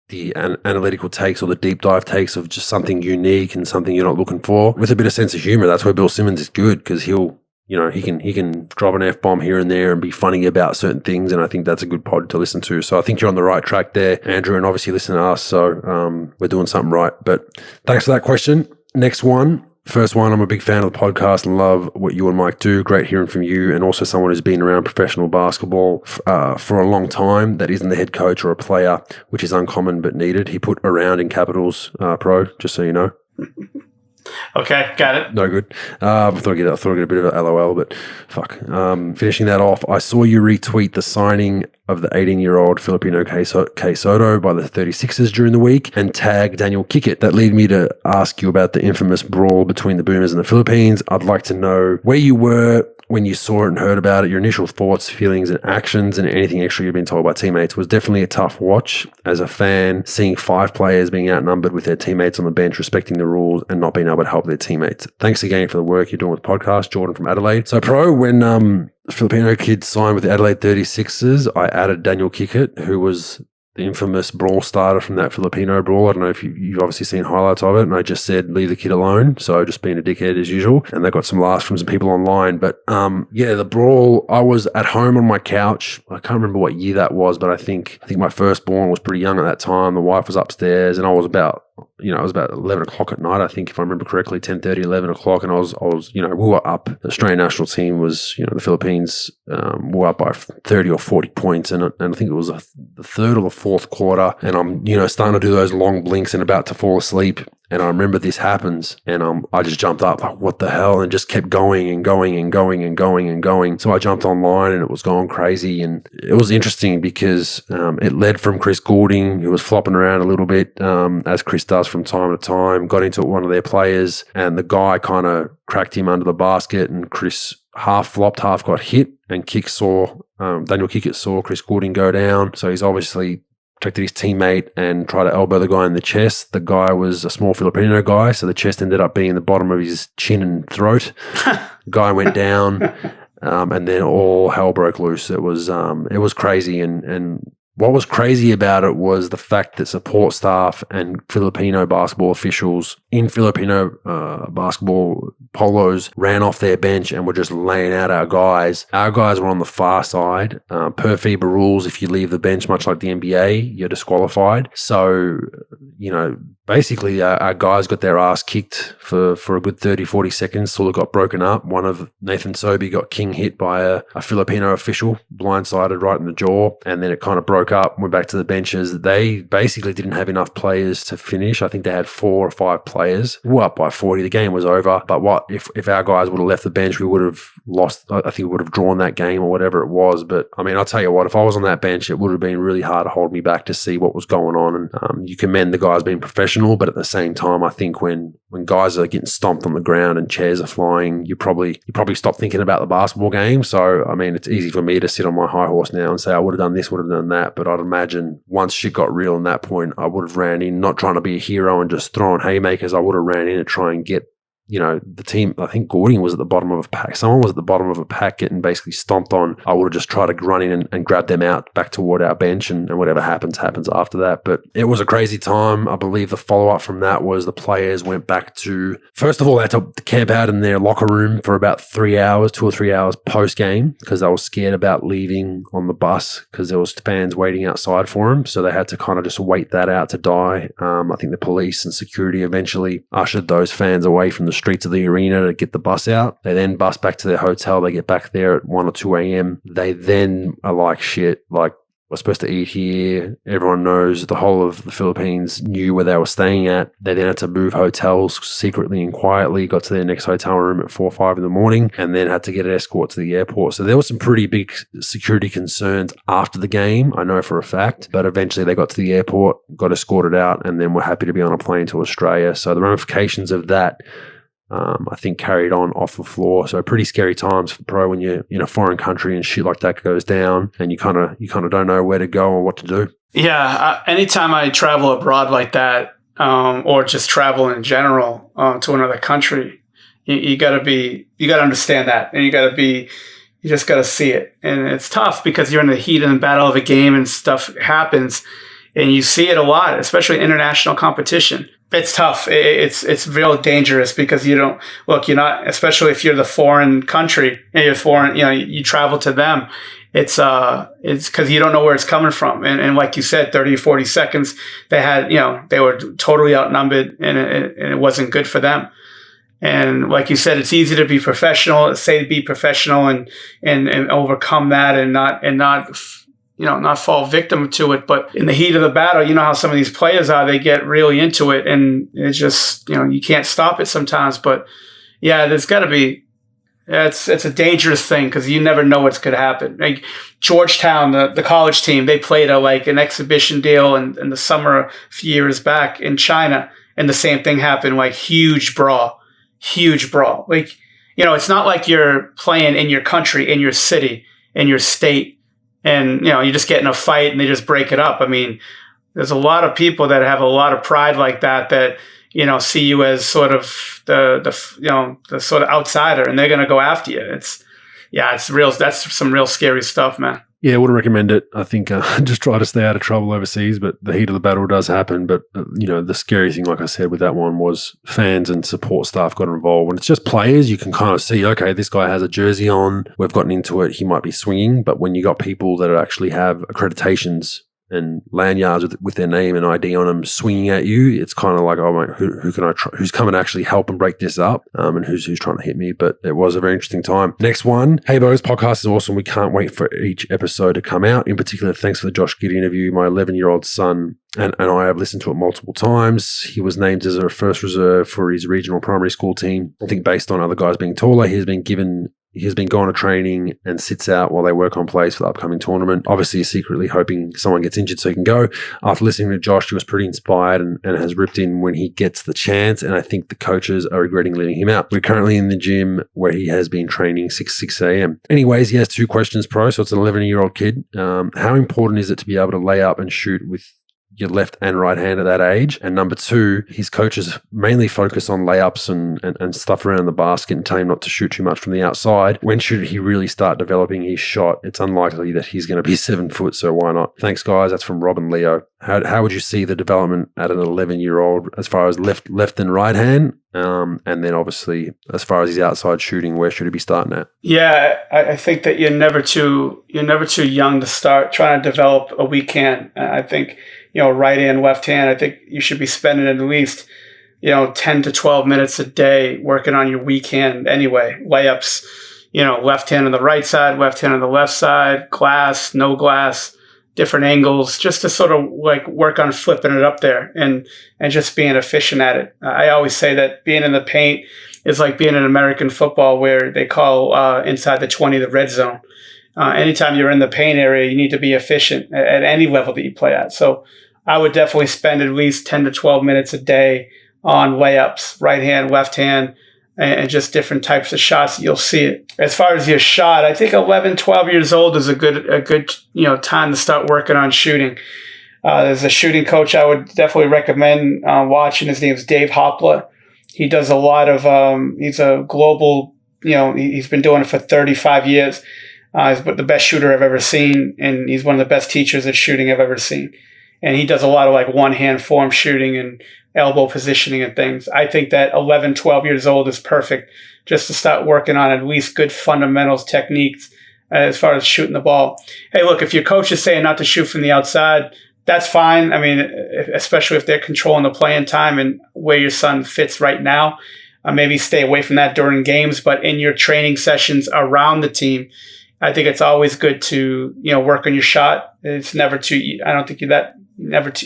the analytical takes or the deep dive takes of just something unique and something you're not looking for with a bit of sense of humor. That's where Bill Simmons is good, because he can drop an F-bomb here and there and be funny about certain things, and I think that's a good pod to listen to. So I think you're on the right track there, Andrew, and obviously listen to us, so we're doing something right. But thanks for that question. Next one. First one, I'm a big fan of the podcast and love what you and Mike do. Great hearing from you, and also someone who's been around professional basketball for a long time that isn't the head coach or a player, which is uncommon but needed. He put around in capitals, Pro, just so you know. Okay, got it. No good. I thought I'd get a bit of a LOL, but fuck. Finishing that off, I saw you retweet the signing of the 18-year-old Filipino K Soto by the 36ers during the week and tag Daniel Kickett. That led me to ask you about the infamous brawl between the Boomers and the Philippines. I'd like to know where you were when you saw it and heard about it, your initial thoughts, feelings, and actions, and anything extra you've been told by teammates. Was definitely a tough watch as a fan, seeing 5 players being outnumbered with their teammates on the bench, respecting the rules and not being able to help their teammates. Thanks again for the work you're doing with the podcast. Jordan from Adelaide. So, Pro, when Filipino kid signed with the Adelaide 36ers, I added Daniel Kickett, who was infamous brawl starter from that Filipino brawl. I don't know if you've obviously seen highlights of it, and I just said, leave the kid alone. So just being a dickhead as usual. And they got some laughs from some people online. But the brawl, I was at home on my couch. I can't remember what year that was, but I think my firstborn was pretty young at that time. The wife was upstairs, and I was about 11 o'clock at night, I think, if I remember correctly, 10:30, 11 o'clock. And I was, we were up. The Australian national team was, the Philippines were up by 30 or 40 points. And I think it was the third or the fourth quarter. And I'm, starting to do those long blinks and about to fall asleep. And I remember this happens, and I just jumped up like, what the hell? And just kept going and going and going and going and going. So I jumped online, and it was going crazy. And it was interesting because it led from Chris Goulding, who was flopping around a little bit, as Chris does from time to time, got into one of their players, and the guy kind of cracked him under the basket, and Chris half flopped, half got hit, and Daniel Kickett saw Chris Goulding go down. So he's obviously protected his teammate and tried to elbow the guy in the chest. The guy was a small Filipino guy, so the chest ended up being the bottom of his chin and throat. The guy went down, and then all hell broke loose. It was crazy, and what was crazy about it was the fact that support staff and Filipino basketball officials in Filipino basketball polos ran off their bench and were just laying out our guys. Our guys were on the far side. Per FIBA rules, if you leave the bench, much like the NBA, you're disqualified. So, basically our guys got their ass kicked for a good 30, 40 seconds till it got broken up. One of Nathan Sobey got king hit by a Filipino official, blindsided right in the jaw, and then it kind of broke up, went back to the benches. They basically didn't have enough players to finish. I think they had 4 or 5 players. We were up by 40. The game was over. But what if our guys would have left the bench, we would have lost. I think we would have drawn that game or whatever it was. But I mean, I'll tell you what, if I was on that bench, it would have been really hard to hold me back to see what was going on. And you commend the guys being professional, but at the same time, I think when guys are getting stomped on the ground and chairs are flying, you probably stop thinking about the basketball game. So, I mean, it's easy for me to sit on my high horse now and say, I would have done this, would have done that. But I'd imagine once shit got real in that point, I would have ran in, not trying to be a hero and just throwing haymakers. I would have ran in and try and get the team. I think Goulding was at the bottom of a pack. Someone was at the bottom of a pack getting basically stomped on. I would have just tried to run in and grab them out back toward our bench, and whatever happens after that. But it was a crazy time. I believe the follow-up from that was the players went back to, first of all, they had to camp out in their locker room for about 2 or 3 hours post-game because they were scared about leaving on the bus because there was fans waiting outside for them. So they had to kind of just wait that out to die. I think the police and security eventually ushered those fans away from the streets of the arena to get the bus out. They then bus back to their hotel. They get back there at 1 or 2 a.m. They then are like, shit, like, we're supposed to eat here. Everyone knows, the whole of the Philippines knew where they were staying at. They then had to move hotels secretly and quietly, got to their next hotel room at 4 or 5 in the morning, and then had to get an escort to the airport. So there were some pretty big security concerns after the game, I know for a fact, but eventually they got to the airport, got escorted out, and then were happy to be on a plane to Australia. So the ramifications of that, I think, carried on off the floor. So pretty scary times for pro when you're in a foreign country and shit like that goes down, and you kind of don't know where to go or what to do. Yeah, anytime I travel abroad like that, or just travel in general to another country, you gotta understand that, and you just gotta see it, and it's tough because you're in the heat and the battle of a game and stuff happens, and you see it a lot, especially international competition. It's tough. It's real dangerous because you're not, especially if you're the foreign country and you're foreign, you travel to them. It's because you don't know where it's coming from. And like you said, 30 or 40 seconds, they were totally outnumbered, and it wasn't good for them. And like you said, it's easy to be professional, and overcome that and not fall victim to it. But in the heat of the battle, you know how some of these players are, they get really into it, and it's just, you can't stop it sometimes. But yeah, there's got to be, it's a dangerous thing because you never know what's going to happen. Like Georgetown, the college team, they played an exhibition deal in the summer a few years back in China, and the same thing happened, like huge brawl. Like, it's not like you're playing in your country, in your city, in your state, and, you just get in a fight and they just break it up. I mean, there's a lot of people that have a lot of pride like that, see you as sort of the sort of outsider, and they're going to go after you. It's real. That's some real scary stuff, man. Yeah, I wouldn't recommend it. I think just try to stay out of trouble overseas, but the heat of the battle does happen. But, the scary thing, like I said, with that one was fans and support staff got involved. When it's just players, you can kind of see, okay, this guy has a jersey on. We've gotten into it. He might be swinging. But when you got people that actually have accreditations and lanyards with their name and ID on them swinging at you, it's kind of like, oh, mate, who can I try? Who's coming to actually help and break this up? And who's trying to hit me? But it was a very interesting time. Next one. Hey, Bogues, podcast is awesome. We can't wait for each episode to come out. In particular, thanks for the Josh Giddey interview. My 11-year-old son and I have listened to it multiple times. He was named as a first reserve for his regional primary school team. I think based on other guys being taller, he has been going to training and sits out while they work on plays for the upcoming tournament. Obviously, he's secretly hoping someone gets injured so he can go. After listening to Josh, he was pretty inspired and has ripped in when he gets the chance, and I think the coaches are regretting leaving him out. We're currently in the gym where he has been training 6 a.m. Anyways, he has 2 questions, pro, so it's an 11-year-old kid. How important is it to be able to lay up and shoot with your left and right hand at that age? And number 2, his coaches mainly focus on layups and stuff around the basket and tell him not to shoot too much from the outside. When should he really start developing his shot? It's unlikely that he's going to be 7 foot, so why not? Thanks, guys. That's from Rob and Leo. How would you see the development at an 11-year-old as far as left and right hand? And then obviously, as far as his outside shooting, where should he be starting at? Yeah, I think that you're never too young to start trying to develop a weak hand. I think, right hand, left hand, I think you should be spending at least, 10 to 12 minutes a day working on your weak hand anyway. Layups, left hand on the right side, left hand on the left side, glass, no glass, different angles, just to sort of like work on flipping it up there and just being efficient at it. I always say that being in the paint is like being in American football where they call inside the 20 the red zone. Anytime you're in the paint area, you need to be efficient at any level that you play at. So I would definitely spend at least 10 to 12 minutes a day on layups, right hand, left hand, and just different types of shots. You'll see it. As far as your shot, I think 11, 12 years old is a good time to start working on shooting. There's a shooting coach I would definitely recommend watching. His name is Dave Hopla. He does a lot of, he's a global, he's been doing it for 35 years. He's the best shooter I've ever seen, and he's one of the best teachers at shooting I've ever seen. And he does a lot of like one-hand form shooting and elbow positioning and things. I think that 11, 12 years old is perfect just to start working on at least good fundamentals techniques as far as shooting the ball. Hey, look, if your coach is saying not to shoot from the outside, that's fine. I mean, especially if they're controlling the playing time and where your son fits right now. Maybe stay away from that during games, but in your training sessions around the team, I think it's always good to, work on your shot. It's never too, I don't think you're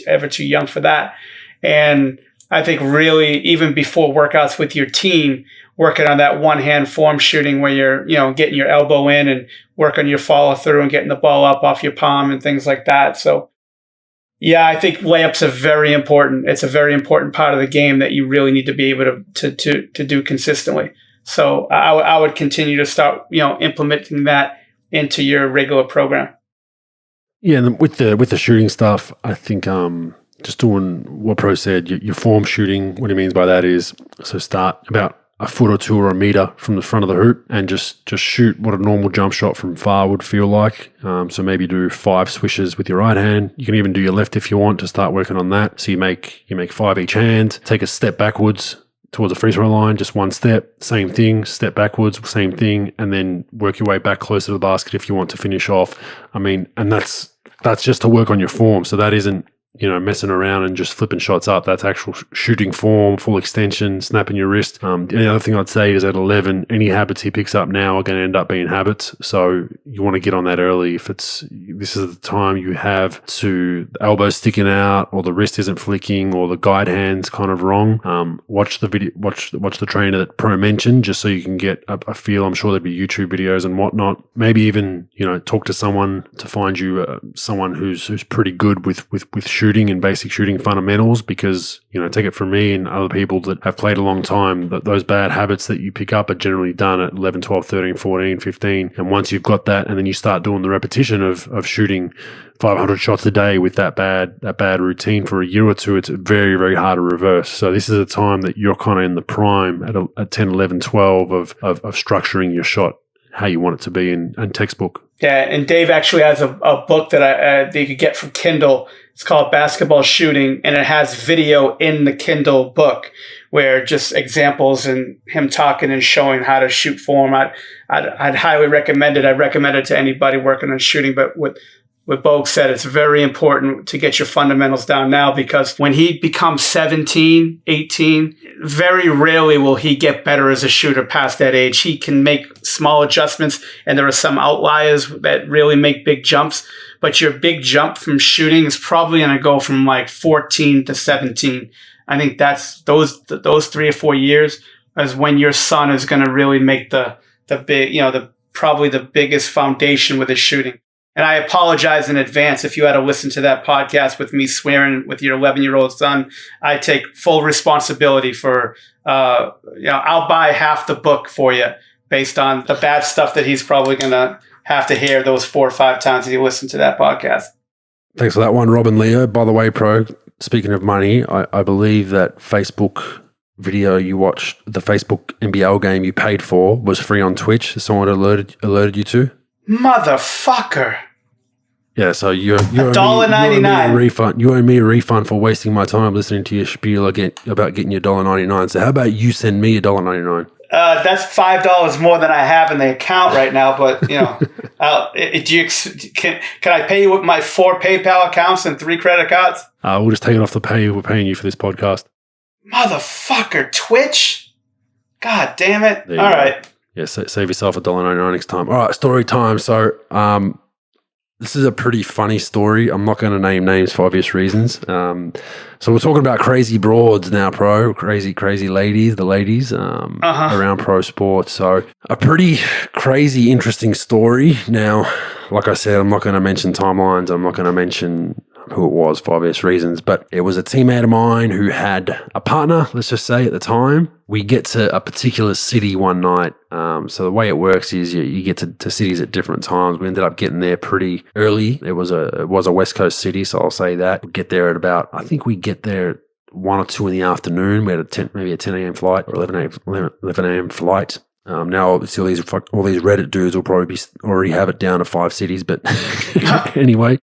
ever too young for that. And I think really even before workouts with your team, working on that one hand form shooting where you're, getting your elbow in and work on your follow through and getting the ball up off your palm and things like that. So yeah, I think layups are very important. It's a very important part of the game that you really need to be able to do consistently. So I would continue to start, implementing that into your regular program. Yeah, and with the shooting stuff, I think just doing what Pro said, your form shooting, what he means by that is, so start about a foot or two or a meter from the front of the hoop and just shoot what a normal jump shot from far would feel like. So maybe do 5 swishes with your right hand. You can even do your left if you want to start working on that. So you make 5 each hand, take a step backwards towards the free throw line, just 1 step, same thing, step backwards, same thing, and then work your way back closer to the basket if you want to finish off. I mean, and that's just to work on your form. So that isn't, messing around and just flipping shots up. That's actual shooting form, full extension, snapping your wrist. The other thing I'd say is at 11, any habits he picks up now are going to end up being habits. So you want to get on that early. If this is the time you have to the elbow sticking out or the wrist isn't flicking or the guide hand's kind of wrong, watch the video, watch the trainer that Pro mentioned, just so you can get a feel. I'm sure there'd be YouTube videos and whatnot. Maybe even, talk to someone to find you someone who's pretty good with shooting and basic shooting fundamentals, because take it from me and other people that have played a long time, that those bad habits that you pick up are generally done at 11, 12, 13, 14, 15, and once you've got that and then you start doing the repetition of shooting 500 shots a day with that bad routine for a year or two, it's very, very hard to reverse. So this is a time that you're kind of in the prime at 10, 11, 12 of structuring your shot how you want it to be in textbook. Yeah, and Dave actually has a book that you could get from Kindle. It's called Basketball Shooting, and it has video in the Kindle book where just examples and him talking and showing how to shoot form. I'd highly recommend it. I recommend it to anybody working on shooting. But what Bogues said, it's very important to get your fundamentals down now, because when he becomes 17, 18, very rarely will he get better as a shooter past that age. He can make small adjustments, and there are some outliers that really make big jumps. But your big jump from shooting is probably going to go from like 14 to 17. I think that's those 3 or 4 years is when your son is going to really make the big, probably the biggest foundation with his shooting. And I apologize in advance if you had to listen to that podcast with me swearing with your 11-year-old son. I take full responsibility for, I'll buy half the book for you based on the bad stuff that he's probably going to have to hear those 4 or 5 times that you listen to that podcast. Thanks for that one, Rob and Leo. By the way, Pro, speaking of money, I believe that Facebook video you watched, the Facebook NBL game you paid for, was free on Twitch. Someone alerted you to? Motherfucker. Yeah, so you $1.99. You owe me a refund for wasting my time listening to your spiel about getting your $1.99. So how about you send me $1.99? That's $5 more than I have in the account right now. But can I pay you with my 4 PayPal accounts and 3 credit cards? We'll just take it off the pay we're paying you for this podcast. Motherfucker, Twitch. God damn it! All right. Yeah, save yourself $1.99 next time. All right, story time. So, this is a pretty funny story. I'm not going to name names for obvious reasons. So we're talking about crazy broads now, Pro. Crazy ladies, the ladies around pro sports. So a pretty crazy, interesting story. Now, like I said, I'm not going to mention timelines. I'm not going to mention who it was for obvious reasons, but it was a teammate of mine who had a partner, let's just say at the time. We get to a particular city one night. So the way it works is you get to cities at different times. We ended up getting there pretty early. It was a West Coast city, so I'll say that. We get there at about, I think we get there at 1 or 2 in the afternoon. We had maybe a 10 a.m. flight or 11 a.m. flight. Now, obviously, all these Reddit dudes will probably already have it down to 5 cities, but anyway.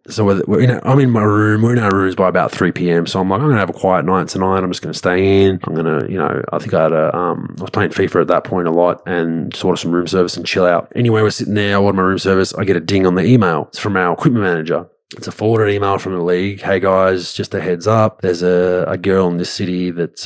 So I'm in my room. We're in our rooms by about 3 p.m. So I'm like, I'm going to have a quiet night tonight. I'm just going to stay in. I'm going to, I think I was playing FIFA at that point a lot and sort of some room service and chill out. Anyway, we're sitting there. I order my room service. I get a ding on the email. It's from our equipment manager. It's a forwarded email from the league. Hey guys, just a heads up. There's a girl in this city that's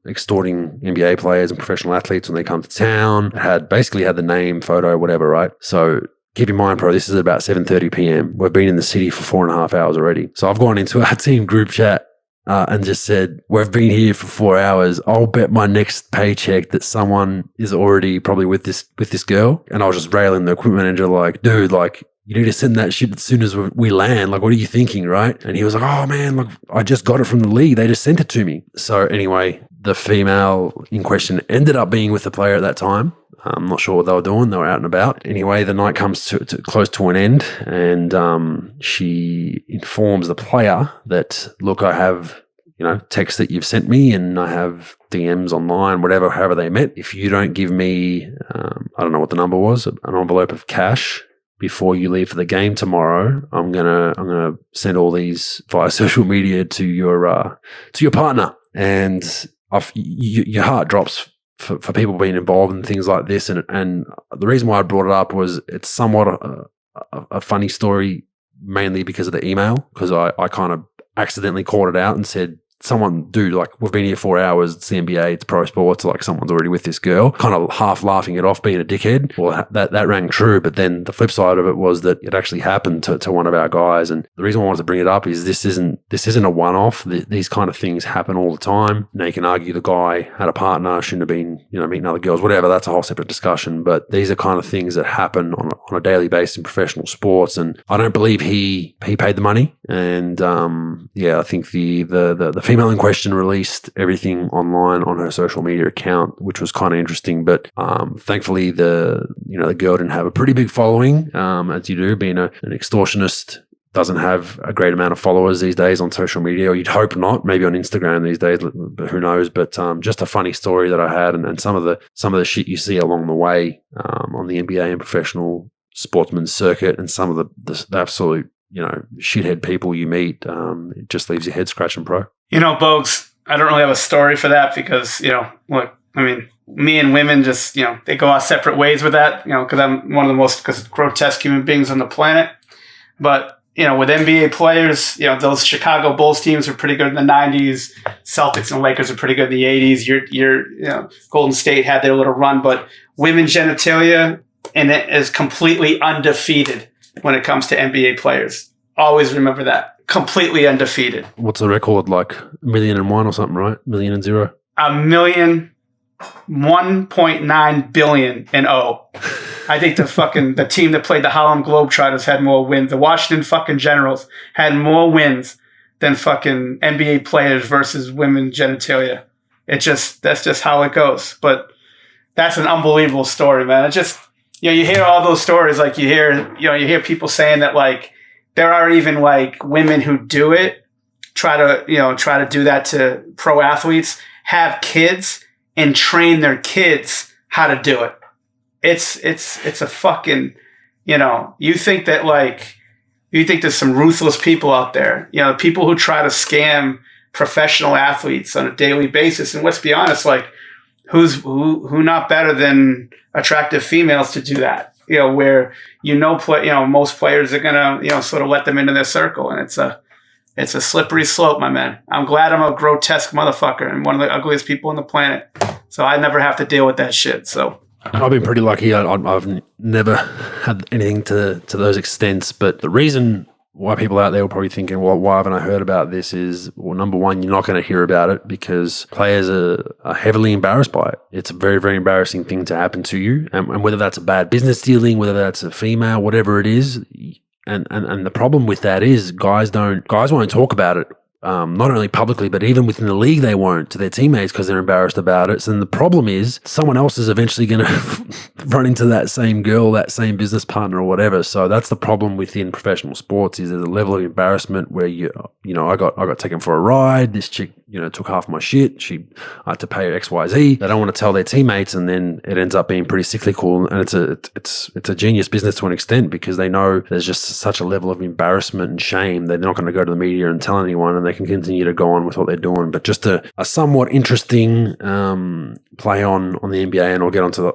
extorting NBA players and professional athletes when they come to town. Basically had the name, photo, whatever, right? So keep in mind, Pro, this is about 7:30 p.m. We've been in the city for 4.5 hours already. So I've gone into our team group chat and just said, we've been here for 4 hours. I'll bet my next paycheck that someone is already probably with this girl. And I was just railing the equipment manager like, dude, like, you need to send that shit as soon as we land. Like, what are you thinking, right? And he was like, oh, man, look, I just got it from the league. They just sent it to me. So anyway, the female in question ended up being with the player at that time. I'm not sure what they were doing. They were out and about. Anyway, the night comes to close to an end, and she informs the player that, look, I have, texts that you've sent me, and I have DMs online, however they met. If you don't give me, I don't know what the number was, an envelope of cash before you leave for the game tomorrow, I'm gonna send all these via social media to your partner, and your heart drops for people being involved in things like this. And the reason why I brought it up was it's somewhat a funny story, mainly because of the email, because I kind of accidentally called it out and said, dude, like, we've been here 4 hours, it's the NBA, it's pro sports, like someone's already with this girl, kind of half laughing it off, being a dickhead. Well, that rang true, but then the flip side of it was that it actually happened to one of our guys. And the reason I wanted to bring it up is this isn't a one-off. These kind of things happen all the time. Now, you can argue the guy had a partner, shouldn't have been, meeting other girls, whatever, that's a whole separate discussion. But these are kind of things that happen on a daily basis in professional sports. And I don't believe he paid the money. And I think the female in question released everything online on her social media account, which was kind of interesting. But thankfully, the girl didn't have a pretty big following, as you do, being an extortionist doesn't have a great amount of followers these days on social media, or you'd hope not, maybe on Instagram these days, but who knows. But just a funny story that I had, and some of the shit you see along the way on the NBA and professional sportsman's circuit, and some of the absolute, shithead people you meet, it just leaves your head scratching, bro. Bogues, I don't really have a story for that because, look, I mean, me and women just, they go our separate ways with that, because I'm one of the most grotesque human beings on the planet. But, with NBA players, those Chicago Bulls teams are pretty good in the 90s. Celtics and Lakers are pretty good in the 80s. Your Golden State had their little run, but women's genitalia, and it is completely undefeated when it comes to NBA players. Always remember that. Completely undefeated. What's the record, like 1,000,001 or something, right? 1,000,000. 1.9 billion and I think the team that played the Harlem Globetrotters had more wins. The Washington fucking Generals had more wins than fucking NBA players versus women's genitalia. That's just how it goes. But that's an unbelievable story, man. It just, you hear all those stories, like you hear people saying that, like, there are even like women who do it, try to do that to pro athletes, have kids and train their kids how to do it. It's a fucking, you think there's some ruthless people out there, people who try to scam professional athletes on a daily basis. And let's be honest, like, who not better than attractive females to do that? Where most players are gonna sort of let them into their circle, and it's a slippery slope, my man. I'm glad I'm a grotesque motherfucker and one of the ugliest people on the planet, so I never have to deal with that shit. So I've been pretty lucky. I've never had anything to those extents, but the reason why people out there will probably thinking, well, why haven't I heard about this is, well, number one, you're not going to hear about it because players are heavily embarrassed by it. It's a very, very embarrassing thing to happen to you. And whether that's a bad business dealing, whether that's a female, whatever it is. And the problem with that is guys won't talk about it. Not only publicly, but even within the league, they won't to their teammates because they're embarrassed about it. So then the problem is someone else is eventually going to run into that same girl, that same business partner or whatever. So that's the problem within professional sports is there's a level of embarrassment where I got taken for a ride. This chick, took half my shit. I had to pay her XYZ. They don't want to tell their teammates, and then it ends up being pretty cyclical. And it's a genius business to an extent because they know there's just such a level of embarrassment and shame. They're not going to go to the media and tell anyone, and they can continue to go on with what they're doing. But just a somewhat interesting play on the NBA, and I'll get onto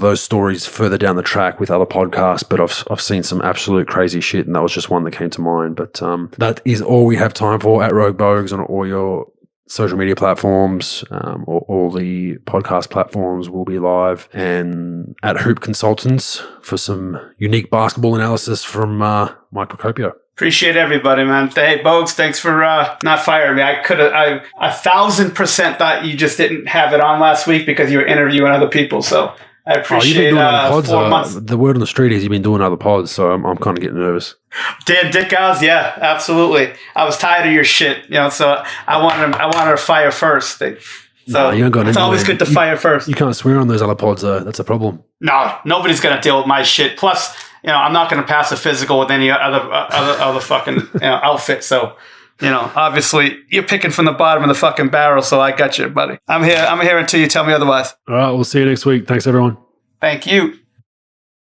those stories further down the track with other podcasts. But I've seen some absolute crazy shit, and that was just one that came to mind. But that is all we have time for at Rogue Bogues on all your social media platforms. All the podcast platforms will be live, and at Hoop Consultants for some unique basketball analysis from Mike Procopio. Appreciate everybody, man. Hey, Bogues, thanks for not firing me. I 1,000% thought you just didn't have it on last week because you were interviewing other people. So I appreciate you've been doing other pods, 4 months. The word on the street is you've been doing other pods, so I'm kind of getting nervous. Dan Dickhouse, yeah, absolutely. I was tired of your shit, so I wanted to fire first. So it's always good to fire first. You can't swear on those other pods, though. That's a problem. No, nobody's going to deal with my shit. Plus, I'm not going to pass a physical with any other fucking outfit. So, obviously you're picking from the bottom of the fucking barrel. So I got you, buddy. I'm here until you tell me otherwise. All right. We'll see you next week. Thanks, everyone. Thank you.